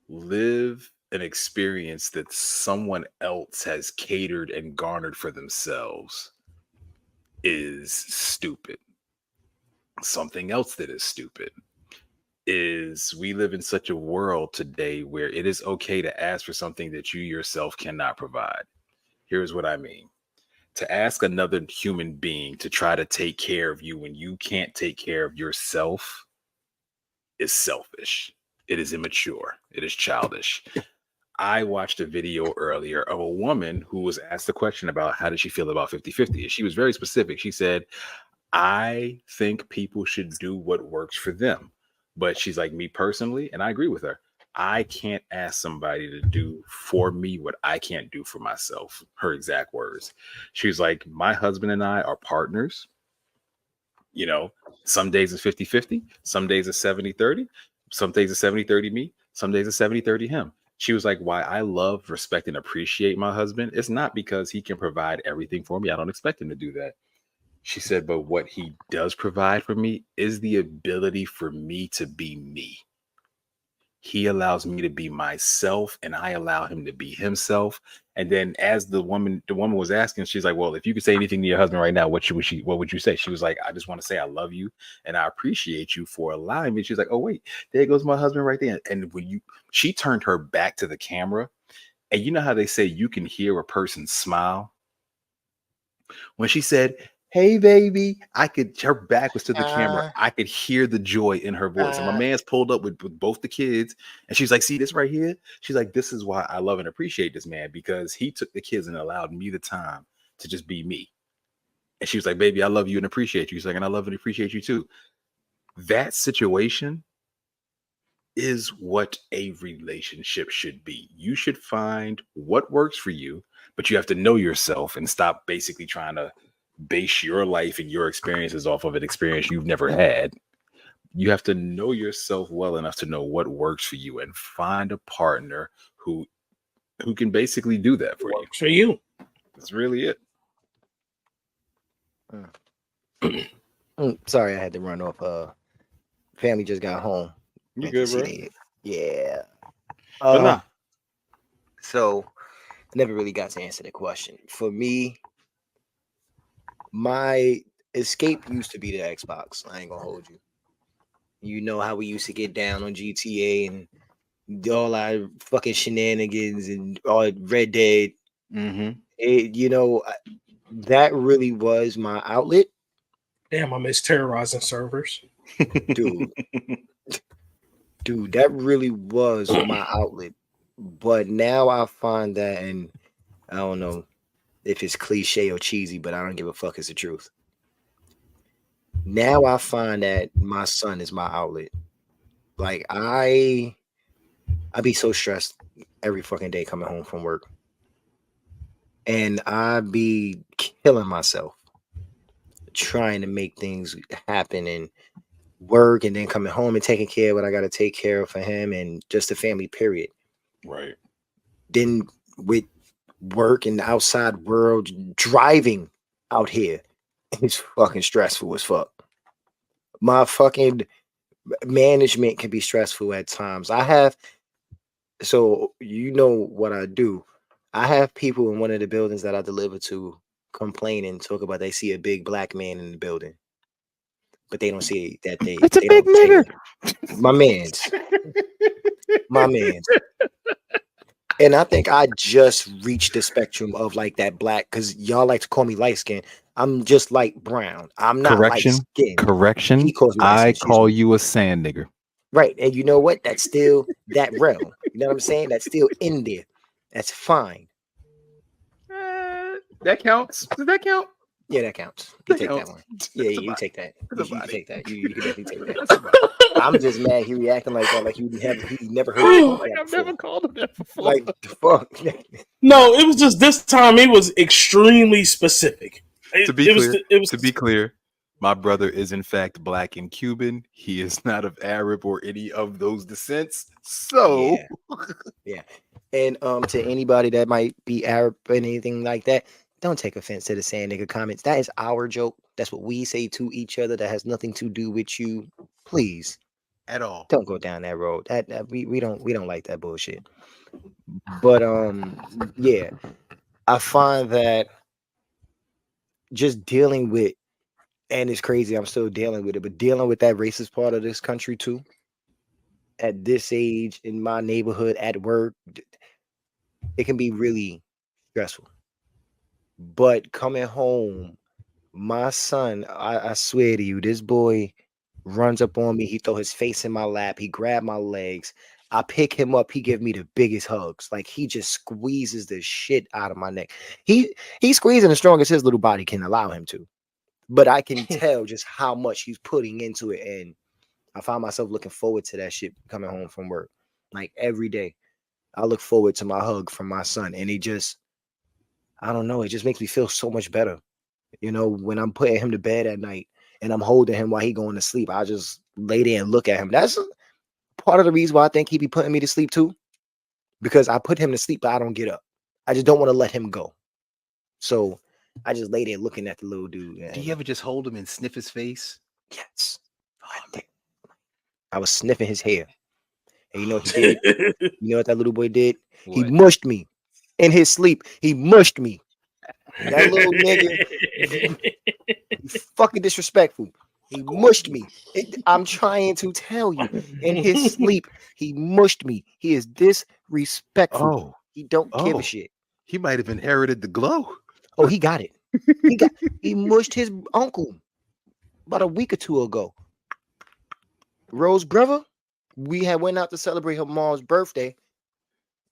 Speaker 2: live an experience that someone else has catered and garnered for themselves is stupid. Something else that is stupid is we live in such a world today where it is okay to ask for something that you yourself cannot provide. Here's what I mean. To ask another human being to try to take care of you when you can't take care of yourself is selfish. It is immature. It is childish. I watched a video earlier of a woman who was asked a question about how did she feel about 50-50. She was very specific. She said, I think people should do what works for them. But she's like, me personally, and I agree with her, I can't ask somebody to do for me what I can't do for myself. Her exact words. She's like, my husband and I are partners. You know, some days it's 50-50, some days it's 70-30, some days it's 70-30 me, some days it's 70-30 him. She was like, why I love, respect, and appreciate my husband, it's not because he can provide everything for me. I don't expect him to do that. She said, but what he does provide for me is the ability for me to be me. He allows me to be myself and I allow him to be himself. And then as the woman was asking, she's like, well, if you could say anything to your husband right now, what would you say? She was like, I just want to say I love you and I appreciate you for allowing me. She's like, oh, wait, there goes my husband right there. And she turned her back to the camera. And you know how they say you can hear a person smile? When she said, hey, baby, her back was to the camera. I could hear the joy in her voice. And my man's pulled up with both the kids. And she's like, see this right here? She's like, this is why I love and appreciate this man, because he took the kids and allowed me the time to just be me. And she was like, baby, I love you and appreciate you. She's like, and I love and appreciate you too. That situation is what a relationship should be. You should find what works for you, but you have to know yourself and stop basically trying to base your life and your experiences off of an experience you've never had. You have to know yourself well enough to know what works for you and find a partner who can basically do that for
Speaker 3: Works for you.
Speaker 2: That's really it.
Speaker 1: Sorry, I had to run off. Family just got home.
Speaker 2: You good, bro?
Speaker 1: Yeah.
Speaker 2: But nah.
Speaker 1: So never really got to answer the question. For me, my escape used to be the Xbox. I ain't gonna hold you. You know how we used to get down on GTA and all our fucking shenanigans and all Red Dead.
Speaker 2: Mm-hmm.
Speaker 1: That really was my outlet.
Speaker 3: Damn, I miss terrorizing servers.
Speaker 1: Dude, that really was my outlet. But now I find that, and I don't know if it's cliche or cheesy, but I don't give a fuck. It's the truth. Now I find that my son is my outlet. Like I be so stressed every fucking day coming home from work, and I be killing myself trying to make things happen and work, and then coming home and taking care of what I got to take care of for him and just the family. Period.
Speaker 2: Right.
Speaker 1: Then with work in the outside world, driving out here, it's fucking stressful as fuck. My fucking management can be stressful at times. So you know what I do. I have people in one of the buildings that I deliver to complain and talk about they see a big black man in the building, but they don't see that
Speaker 2: It's a big nigger.
Speaker 1: My man's. And I think I just reached the spectrum of like that black, because y'all like to call me light skin. I'm just light brown. I'm not light skin.
Speaker 2: Correction.
Speaker 1: He calls me
Speaker 2: I call you a sand nigger.
Speaker 1: Right. And you know what? That's still that realm. You know what I'm saying? That's still in there. That's fine.
Speaker 2: That counts. Does that count?
Speaker 1: Yeah, that counts. You take that one. Yeah, you take that. You take that. You can definitely take that. I'm just mad he reacting like that, like he never heard it.
Speaker 2: Like I've never called him that before.
Speaker 1: Like the fuck.
Speaker 3: No, it was just this time it was extremely specific.
Speaker 2: To be clear, my brother is in fact black and Cuban. He is not of Arab or any of those descents. So
Speaker 1: yeah. And to anybody that might be Arab or anything like that, don't take offense to the sand nigga comments. That is our joke. That's what we say to each other. That has nothing to do with you. Please,
Speaker 2: at all,
Speaker 1: don't go down that road. That we don't like that bullshit. But yeah, I find that just dealing with, and it's crazy, I'm still dealing with it, but dealing with that racist part of this country too, at this age in my neighborhood at work, it can be really stressful. But coming home, my son, I swear to you, this boy runs up on me. He throw his face in my lap. He grab my legs. I pick him up. He give me the biggest hugs. Like he just squeezes the shit out of my neck. He's squeezing as strong as his little body can allow him to. But I can tell just how much he's putting into it. And I find myself looking forward to that shit coming home from work. Like every day. I look forward to my hug from my son. And I don't know, it just makes me feel so much better. You know, when I'm putting him to bed at night and I'm holding him while he going to sleep, I just lay there and look at him. That's part of the reason why I think he be putting me to sleep too. Because I put him to sleep, but I don't get up. I just don't want to let him go. So I just lay there looking at the little dude.
Speaker 2: Do you ever just hold him and sniff his face?
Speaker 1: Yes. I was sniffing his hair. And you know what he did? You know what that little boy did?
Speaker 2: What?
Speaker 1: He mushed me in his sleep. He mushed me. That little nigga, he's fucking disrespectful. He mushed me. I'm trying to tell you, in his sleep, he mushed me. He is disrespectful.
Speaker 2: Oh,
Speaker 1: He don't give
Speaker 2: oh.
Speaker 1: a shit.
Speaker 2: he might have inherited the glow.
Speaker 1: Oh, he got it. He mushed his uncle about a week or two ago. Rose brother, we had went out to celebrate her mom's birthday.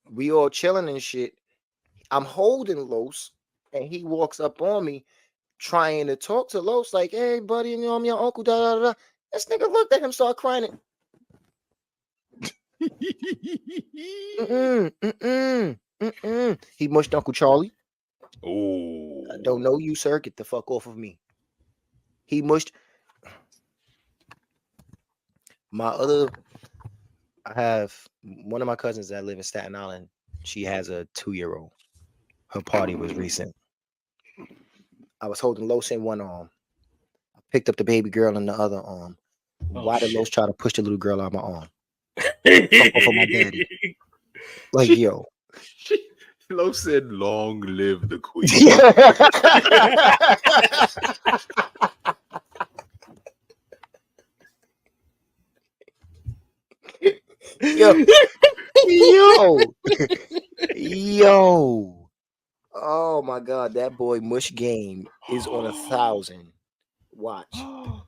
Speaker 1: We all chilling and shit. I'm holding Los, and he walks up on me, trying to talk to Los, like, "Hey, buddy, you know I'm your uncle." Da da da. This nigga looked at him, started crying. He mushed Uncle Charlie.
Speaker 2: Oh,
Speaker 1: I don't know you, sir. Get the fuck off of me. He mushed my other. I have one of my cousins that live in Staten Island. She has a 2-year-old. Her party was recent. I was holding Los in one arm. I picked up the baby girl in the other arm. Why did Los try to push the little girl out of my arm? Fuck off of my daddy. Like, yo.
Speaker 2: Lo said, "Long live the queen."
Speaker 1: Yo. Oh my god, that boy Mush Game is on 1,000. Watch. Oh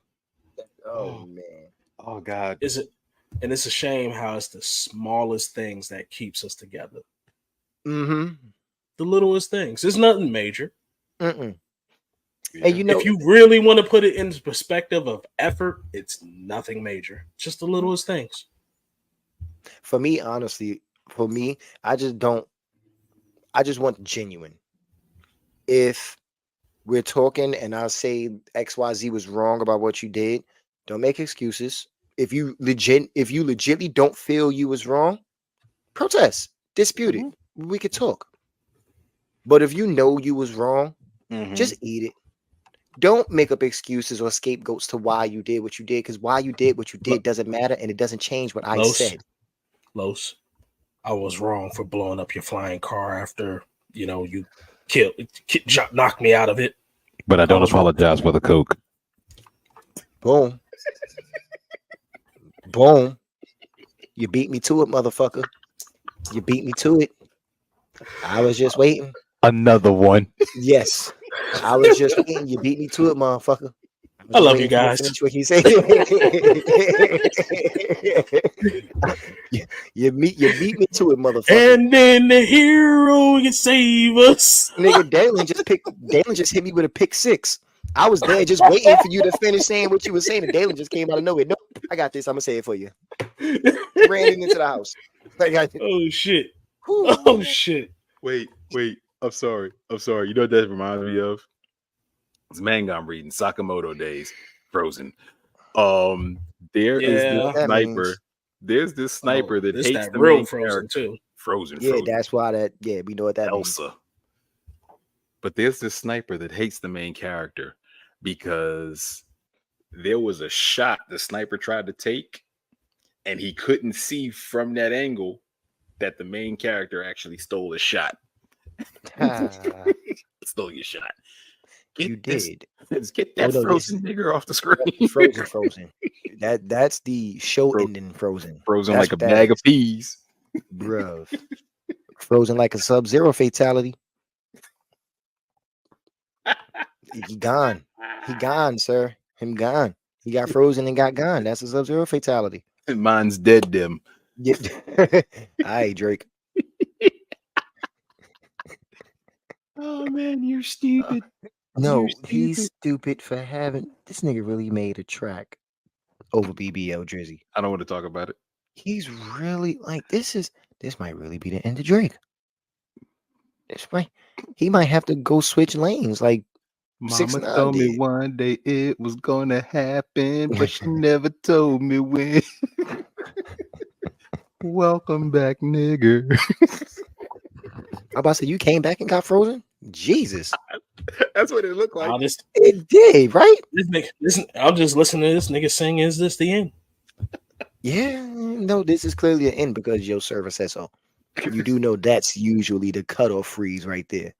Speaker 1: man.
Speaker 2: Oh God.
Speaker 3: Is it? And it's a shame how it's the smallest things that keeps us together.
Speaker 1: Mm-hmm.
Speaker 3: The littlest things. It's nothing major.
Speaker 1: Mm-mm.
Speaker 2: Yeah.
Speaker 1: And you know,
Speaker 3: If you really want to put it in perspective of effort, it's nothing major. Just the littlest things.
Speaker 1: for me, honestly, I just want genuine. If we're talking and I say XYZ was wrong about what you did, don't make excuses. If you legitly don't feel you was wrong, protest, dispute it. We could talk. But if you know you was wrong, just eat it. Don't make up excuses or scapegoats to why you did what you did, because why you did what you did doesn't matter, and it doesn't change what I said.
Speaker 3: Los, I was wrong for blowing up your flying car after you knocked me out of it.
Speaker 2: But I don't apologize for the coke.
Speaker 1: Boom. Boom. You beat me to it, motherfucker. You beat me to it. I was just waiting.
Speaker 2: Another one.
Speaker 1: Yes. I was just waiting. You beat me to it, motherfucker.
Speaker 3: I love you guys.
Speaker 1: Finish what you say. you beat me to it, motherfucker.
Speaker 3: And then the hero can save us.
Speaker 1: Nigga, Dalen just hit me with a pick six. I was there just waiting for you to finish saying what you were saying, and Dalen just came out of nowhere. Nope, I got this. I'm gonna say it for you. Ran into the house.
Speaker 3: Oh shit. Oh shit.
Speaker 2: Wait. I'm sorry. You know what that reminds me of? It's manga I'm reading, Sakamoto Days, Frozen. There is this sniper.
Speaker 1: Means.
Speaker 2: There's this sniper that hates
Speaker 3: that
Speaker 2: the
Speaker 3: real
Speaker 2: main
Speaker 3: Frozen
Speaker 2: character.
Speaker 3: too.
Speaker 2: Frozen.
Speaker 1: Yeah,
Speaker 2: Frozen.
Speaker 1: that's why that. Yeah, we know what that
Speaker 2: Elsa.
Speaker 1: means.
Speaker 2: But there's this sniper that hates the main character because there was a shot the sniper tried to take, and he couldn't see from that angle that the main character actually stole a shot. Stole your shot.
Speaker 1: You did.
Speaker 2: Let's get
Speaker 1: Oh,
Speaker 2: that
Speaker 1: no,
Speaker 2: frozen nigger off the screen.
Speaker 1: Frozen. That's the show
Speaker 2: Fro-
Speaker 1: ending Frozen.
Speaker 2: Frozen
Speaker 1: That's
Speaker 2: like a
Speaker 1: what that
Speaker 2: bag of
Speaker 1: is.
Speaker 2: peas.
Speaker 1: Bruh. Frozen like a Sub-Zero fatality. He gone. He gone, sir. Him gone. He got frozen and got gone. That's a Sub-Zero fatality.
Speaker 2: Mine's dead, them.
Speaker 1: Yeah. All right, Drake.
Speaker 2: Oh man, you're stupid.
Speaker 1: No,
Speaker 2: You're
Speaker 1: he's
Speaker 2: stupid.
Speaker 1: stupid for having this nigga really made a track over BBL Drizzy.
Speaker 2: I don't want to talk about it.
Speaker 1: He's really like this might really be the end of Drake. He might have to go switch lanes. Like
Speaker 2: Mama
Speaker 1: 6ix9ine
Speaker 2: told me
Speaker 1: did.
Speaker 2: one day it was gonna happen, but she never told me when. Welcome back, nigger.
Speaker 1: I'm about to say you came back and got frozen. Jesus,
Speaker 2: That's what it looked like.
Speaker 3: I'll just
Speaker 1: it did, right?
Speaker 3: this nigga. Listen, I'm just listening to this nigga sing. Is this the end?
Speaker 1: Yeah, no, this is clearly an end because your server says so. You do know that's usually the cutoff freeze right there.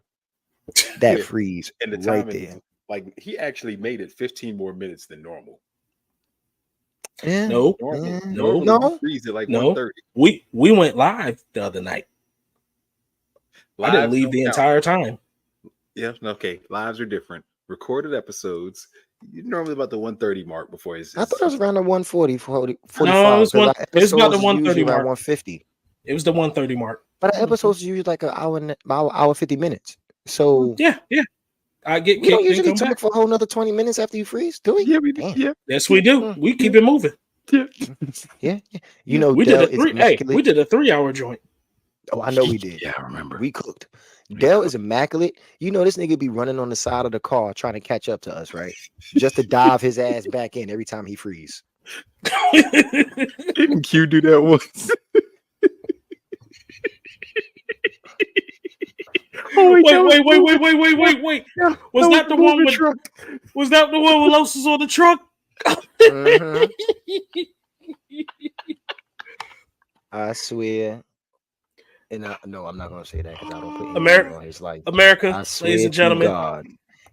Speaker 1: That
Speaker 2: Yeah,
Speaker 1: freeze
Speaker 2: and the
Speaker 1: right
Speaker 2: timing,
Speaker 1: there.
Speaker 2: like he actually made it 15 more minutes than normal.
Speaker 1: Yeah.
Speaker 3: No,
Speaker 2: Normally
Speaker 1: No.
Speaker 2: you freeze at like
Speaker 3: No.
Speaker 2: 1:30.
Speaker 3: we went live the other night. I didn't
Speaker 2: Lives
Speaker 3: leave
Speaker 2: don't
Speaker 3: the
Speaker 2: count.
Speaker 3: entire time.
Speaker 2: Yeah, okay. Lives are different. Recorded episodes, you're normally about the 1:30 mark before it's.
Speaker 1: I thought it was around the 140, 45.
Speaker 3: No, it was
Speaker 1: because our
Speaker 3: it was about the
Speaker 1: episodes is
Speaker 3: 130
Speaker 1: usually around
Speaker 3: mark.
Speaker 1: 150.
Speaker 3: It was the 130 mark.
Speaker 1: But our episodes is usually like an hour 50 minutes. So
Speaker 3: Yeah. I get
Speaker 1: we don't
Speaker 3: kicked and
Speaker 1: usually
Speaker 3: come
Speaker 1: talk
Speaker 3: back.
Speaker 1: for a whole nother 20 minutes after you freeze, do we?
Speaker 2: Yeah, we did.
Speaker 1: Damn.
Speaker 2: Yeah,
Speaker 3: Yes, we do. We keep it moving.
Speaker 2: yeah.
Speaker 1: Yeah. You know,
Speaker 3: We
Speaker 1: Dell
Speaker 3: did a
Speaker 1: is
Speaker 3: three. Hey,
Speaker 1: immaculate.
Speaker 3: we did a 3-hour joint.
Speaker 1: Oh, I know we did.
Speaker 2: Yeah, I remember.
Speaker 1: We cooked.
Speaker 2: We
Speaker 1: Dell
Speaker 2: cooked.
Speaker 1: is immaculate. You know, this nigga be running on the side of the car trying to catch up to us, right? Just to dive his ass back in every time he freeze.
Speaker 2: Didn't Q do that once?
Speaker 3: Wait. Was that the one with
Speaker 2: truck?
Speaker 3: Was that the one with Los is on the truck?
Speaker 1: Mhm. I swear. And no, I'm not gonna say that because I don't put anything
Speaker 3: America-
Speaker 1: on his life.
Speaker 3: America,
Speaker 1: I swear
Speaker 3: ladies and
Speaker 1: to
Speaker 3: gentlemen,
Speaker 1: God,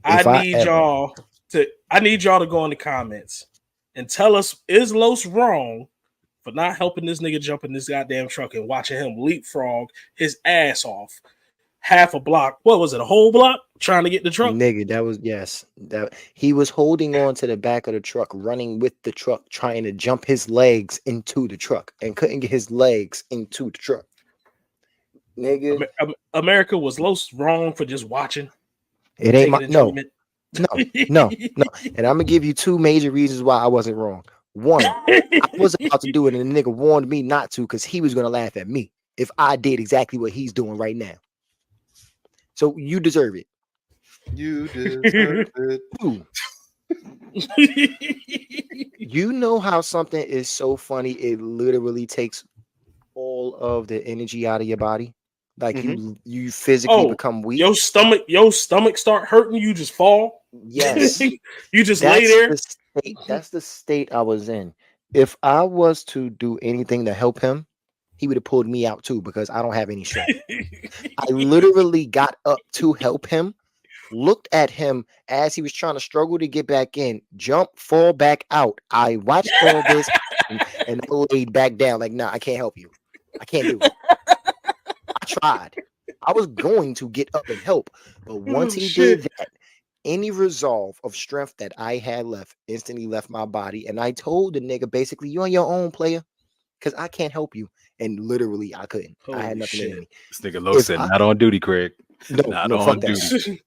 Speaker 3: I
Speaker 1: if I
Speaker 3: need
Speaker 1: ever-
Speaker 3: y'all to go in the comments and tell us, is Los wrong for not helping this nigga jump in this goddamn truck and watching him leapfrog his ass off half a block? What was it, a whole block trying to get the truck?
Speaker 1: nigga, that he was holding on to the back of the truck, running with the truck, trying to jump his legs into the truck and couldn't get his legs into the truck. Nigga,
Speaker 3: America, was Los wrong for just watching?
Speaker 1: it ain't my
Speaker 3: taking
Speaker 1: no,
Speaker 3: enjoyment?
Speaker 1: no. And I'm gonna give you two major reasons why I wasn't wrong. One, I was about to do it, and the nigga warned me not to because he was gonna laugh at me if I did exactly what he's doing right now. So you deserve it.
Speaker 2: You deserve it.
Speaker 1: Two, you know how something is so funny, it literally takes all of the energy out of your body. Like you physically
Speaker 3: Oh,
Speaker 1: become weak.
Speaker 3: your stomach start hurting, you just fall.
Speaker 1: Yes.
Speaker 3: You just lay there.
Speaker 1: That's the state I was in. If I was to do anything to help him, he would have pulled me out too because I don't have any strength. I literally got up to help him, looked at him as he was trying to struggle to get back in, jump, fall back out. I watched all this and I laid back down like, nah, I can't help you. I can't do it. I tried. I was going to get up and help, but once he did that, any resolve of strength that I had left instantly left my body. And I told the nigga basically, you on your own, player, because I can't help you. And literally, I couldn't. I had nothing in me.
Speaker 2: This nigga Low said, not on duty, Craig. Not
Speaker 1: No,
Speaker 2: on
Speaker 1: fuck
Speaker 2: duty.
Speaker 1: that.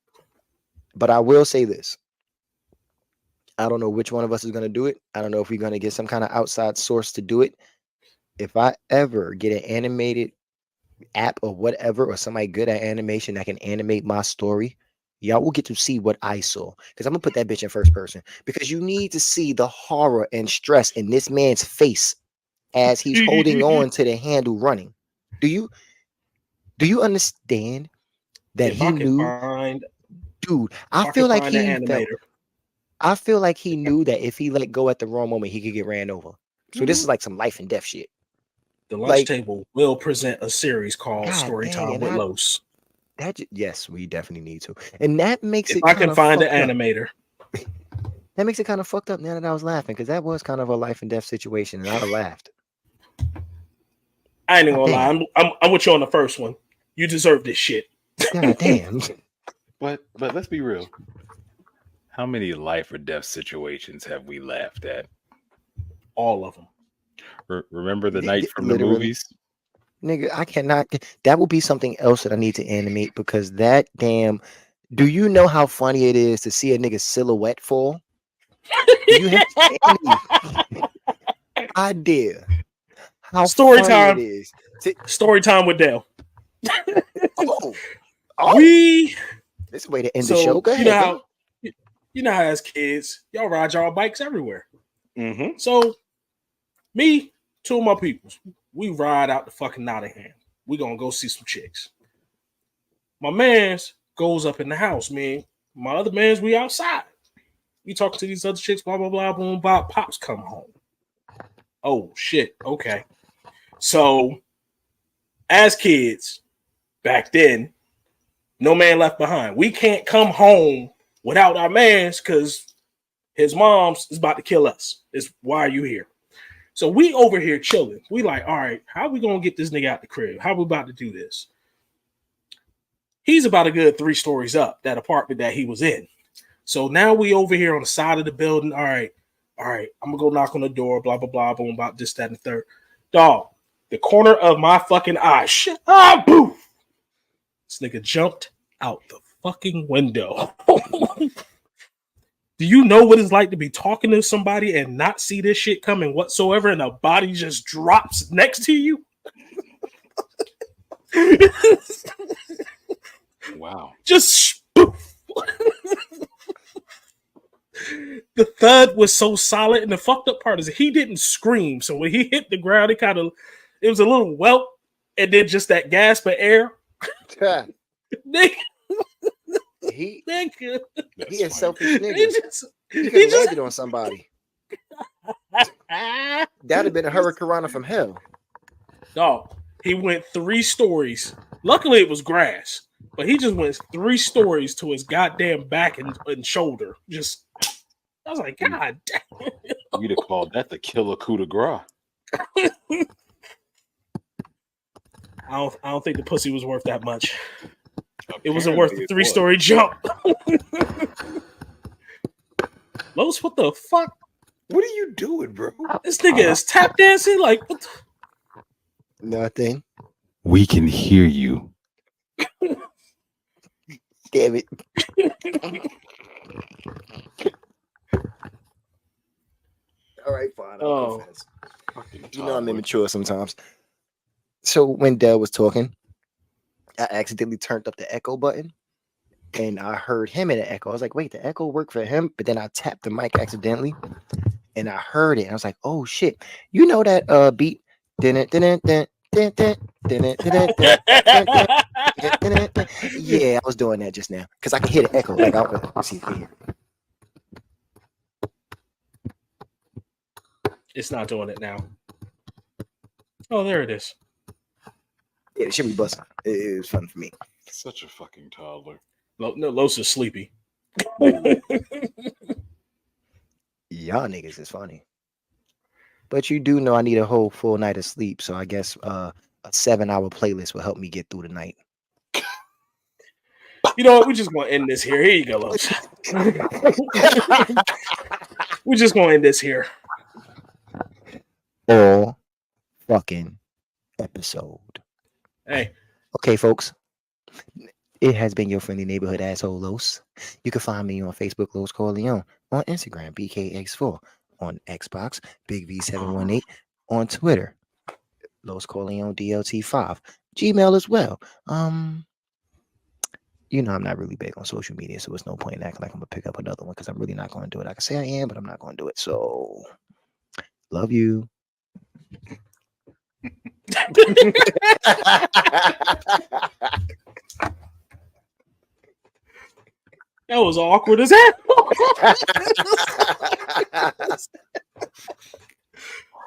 Speaker 1: But I will say this. I don't know which one of us is going to do it. I don't know if we're going to get some kind of outside source to do it. If I ever get an animated app or whatever, or somebody good at animation that can animate my story, y'all will get to see what I saw. Because I'm going to put that bitch in first person. Because you need to see the horror and stress in this man's face as he's holding on to the handle running. Do you understand that he knew? Dude, I feel like he knew that if he let go at the wrong moment, he could get ran over. So this is like some life and death shit.
Speaker 3: The lunch table will present a series called
Speaker 1: God
Speaker 3: Story
Speaker 1: dang,
Speaker 3: Time
Speaker 1: and
Speaker 3: with
Speaker 1: I-
Speaker 3: Los.
Speaker 1: Yes, we definitely need to, and that makes
Speaker 3: If
Speaker 1: it.
Speaker 3: I can find an
Speaker 1: fucked up.
Speaker 3: animator.
Speaker 1: That makes it kind of fucked up now that I was laughing because that was kind of a life and death situation, and I'd have laughed.
Speaker 3: I ain't even gonna
Speaker 1: Damn.
Speaker 3: lie. I'm with you on the first one. You deserve this shit.
Speaker 1: God damn.
Speaker 2: But let's be real. How many life or death situations have we laughed at?
Speaker 3: All of them.
Speaker 2: Remember the night from the
Speaker 1: Literally.
Speaker 2: movies?
Speaker 1: Nigga, I cannot. That would be something else that I need to animate because that damn. Do you know how funny it is to see a nigga silhouette fall? Do you have any idea how
Speaker 3: Story
Speaker 1: funny
Speaker 3: time.
Speaker 1: it is?
Speaker 3: Story time with Dale.
Speaker 1: Oh,
Speaker 3: We
Speaker 1: this is a way to end
Speaker 3: so
Speaker 1: the show. Go
Speaker 3: you know
Speaker 1: ahead.
Speaker 3: how you know how as kids y'all ride y'all bikes everywhere.
Speaker 2: Mm-hmm.
Speaker 3: So me, two of my peoples, we ride out to fucking Nottingham. We gonna go see some chicks. My man's goes up in the house, man. My other man's we outside. We talking to these other chicks, blah blah blah, boom, bop. Pops come home. Oh shit. Okay. So as kids back then, no man left behind. We can't come home without our mans because his mom's is about to kill us. It's why are you here? So we over here chilling. We like, all right, how we gonna get this nigga out the crib? How we about to do this? He's about a good 3 stories up, that apartment that he was in. So now we over here on the side of the building. All right, I'm gonna go knock on the door, blah, blah, blah, boom, about this, that, and the third. Dog, the corner of my fucking eye, shit, boom. This nigga jumped out the fucking window. Do you know what it's like to be talking to somebody and not see this shit coming whatsoever and a body just drops next to you?
Speaker 2: Wow.
Speaker 3: Just spoof. The thud was so solid, and the fucked up part is he didn't scream. So when he hit the ground, it was a little welt, and then just that gasp of air. Nigga,
Speaker 1: He
Speaker 3: nigga.
Speaker 1: he a selfish
Speaker 3: He
Speaker 1: nigga.
Speaker 3: just,
Speaker 1: He
Speaker 3: he
Speaker 1: could have
Speaker 3: just
Speaker 1: landed on somebody. That'd have been a hurricane from hell.
Speaker 3: dog. He went 3 stories. Luckily, it was grass, but he just went 3 stories to his goddamn back and shoulder. Just, I was like, God damn.
Speaker 2: We'd have called that the killer coup de grace.
Speaker 3: I don't think the pussy was worth that much. It wasn't worth the
Speaker 2: Apparently it
Speaker 3: 3-story jump. Los, what the fuck?
Speaker 2: What are you doing, bro?
Speaker 3: This nigga is tap dancing? Like, what the?
Speaker 1: Nothing.
Speaker 2: We can hear you.
Speaker 1: Damn it. All right, fine. I'll confess. You know I'm immature sometimes. So when Dell was talking, I accidentally turned up the echo button and I heard him in the echo. I was like, wait, the echo worked for him? But then I tapped the mic accidentally and I heard it. And I was like, oh shit. You know that beat? Yeah, I was doing that just now because I could hear the echo. Like, let's see if you hear it.
Speaker 3: It's not doing it now. Oh, there it is.
Speaker 1: Yeah, it should be busting. It was fun for me.
Speaker 2: Such a fucking toddler.
Speaker 3: No, Los is sleepy.
Speaker 1: Y'all niggas is funny. But you do know I need a whole full night of sleep, so I guess a 7-hour playlist will help me get through the night.
Speaker 3: You know what? We're just gonna end this here. Here you go, Los. We're just gonna end this here.
Speaker 1: All fucking episode.
Speaker 3: Hey,
Speaker 1: okay, folks. It has been your friendly neighborhood asshole Los. You can find me on Facebook, Los Corleone, on Instagram, BKX4, on Xbox, Big V718, on Twitter, Los Corleone DLT5, Gmail as well. You know I'm not really big on social media, so there's no point in acting like I'm gonna pick up another one because I'm really not gonna do it. I can say I am, but I'm not gonna do it. So love you.
Speaker 3: that was awkward as hell.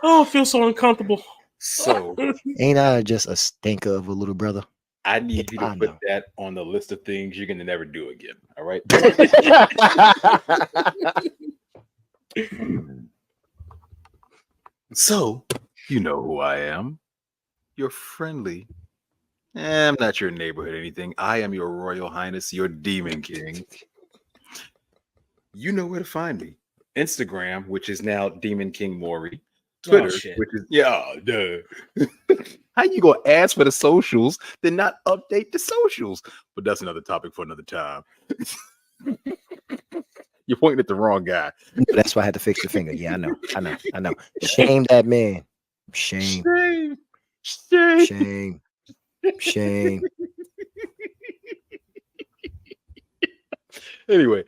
Speaker 3: Oh, I feel so uncomfortable.
Speaker 2: So
Speaker 1: Ain't I just a stinker of a little brother?
Speaker 2: I need you to
Speaker 1: I
Speaker 2: put
Speaker 1: know.
Speaker 2: that on the list of things you're gonna never do again. All right. So, you know who I am. You're friendly. I'm not your neighborhood or anything. I am your Royal Highness, your Demon King. You know where to find me. Instagram, which is now Demon King Maury. Twitter,
Speaker 3: shit.
Speaker 2: which is duh. How you gonna ask for the socials, then not update the socials? But that's another topic for another time. You're pointing at the wrong guy.
Speaker 1: That's why I had to fix the finger. Yeah, I know. Shame that man. Shame.
Speaker 2: Anyway,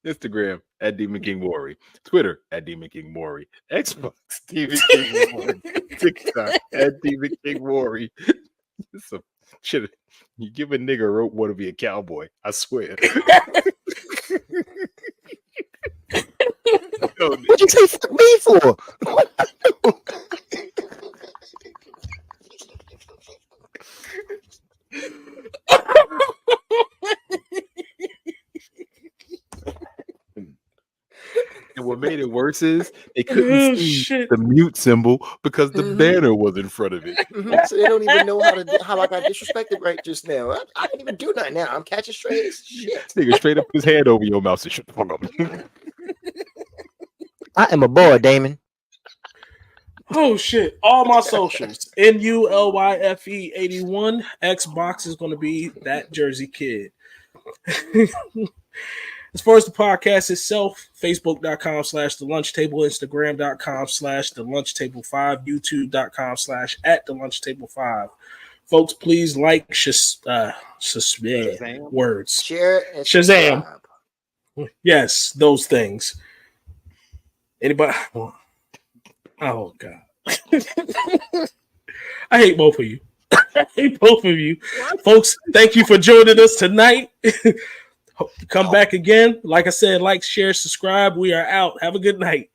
Speaker 2: Instagram at Demon King Maury, Twitter at Demon King Maury, Xbox Demon King Maury, TikTok at Demon King Maury. Some shit. You give a nigga a rope, want to be a cowboy? I swear.
Speaker 1: What'd you say fuck me for?
Speaker 2: And what made it worse is they couldn't see
Speaker 3: Shit.
Speaker 2: the mute symbol because the banner was in front of it.
Speaker 1: So they don't even know how I got disrespected right just now. I didn't even do nothing now. I'm catching strays. Shit.
Speaker 2: Nigga straight up his hand over your mouth and shut the fuck up.
Speaker 1: I am a boy, Damon.
Speaker 3: Oh shit! All my socials NULYFE81. Xbox is going to be that Jersey Kid. As far as the podcast itself, Facebook.com/The Lunch Table, Instagram.com/The Lunch Table 5, YouTube.com/@The Lunch Table 5. Folks, please like words.
Speaker 1: Share it and
Speaker 3: Shazam.
Speaker 1: subscribe.
Speaker 3: Yes, those things. Anybody? Oh God. I hate both of you. I hate both of you. Folks, thank you for joining us tonight. Come back again. Like I said, like, share, subscribe. We are out. Have a good night.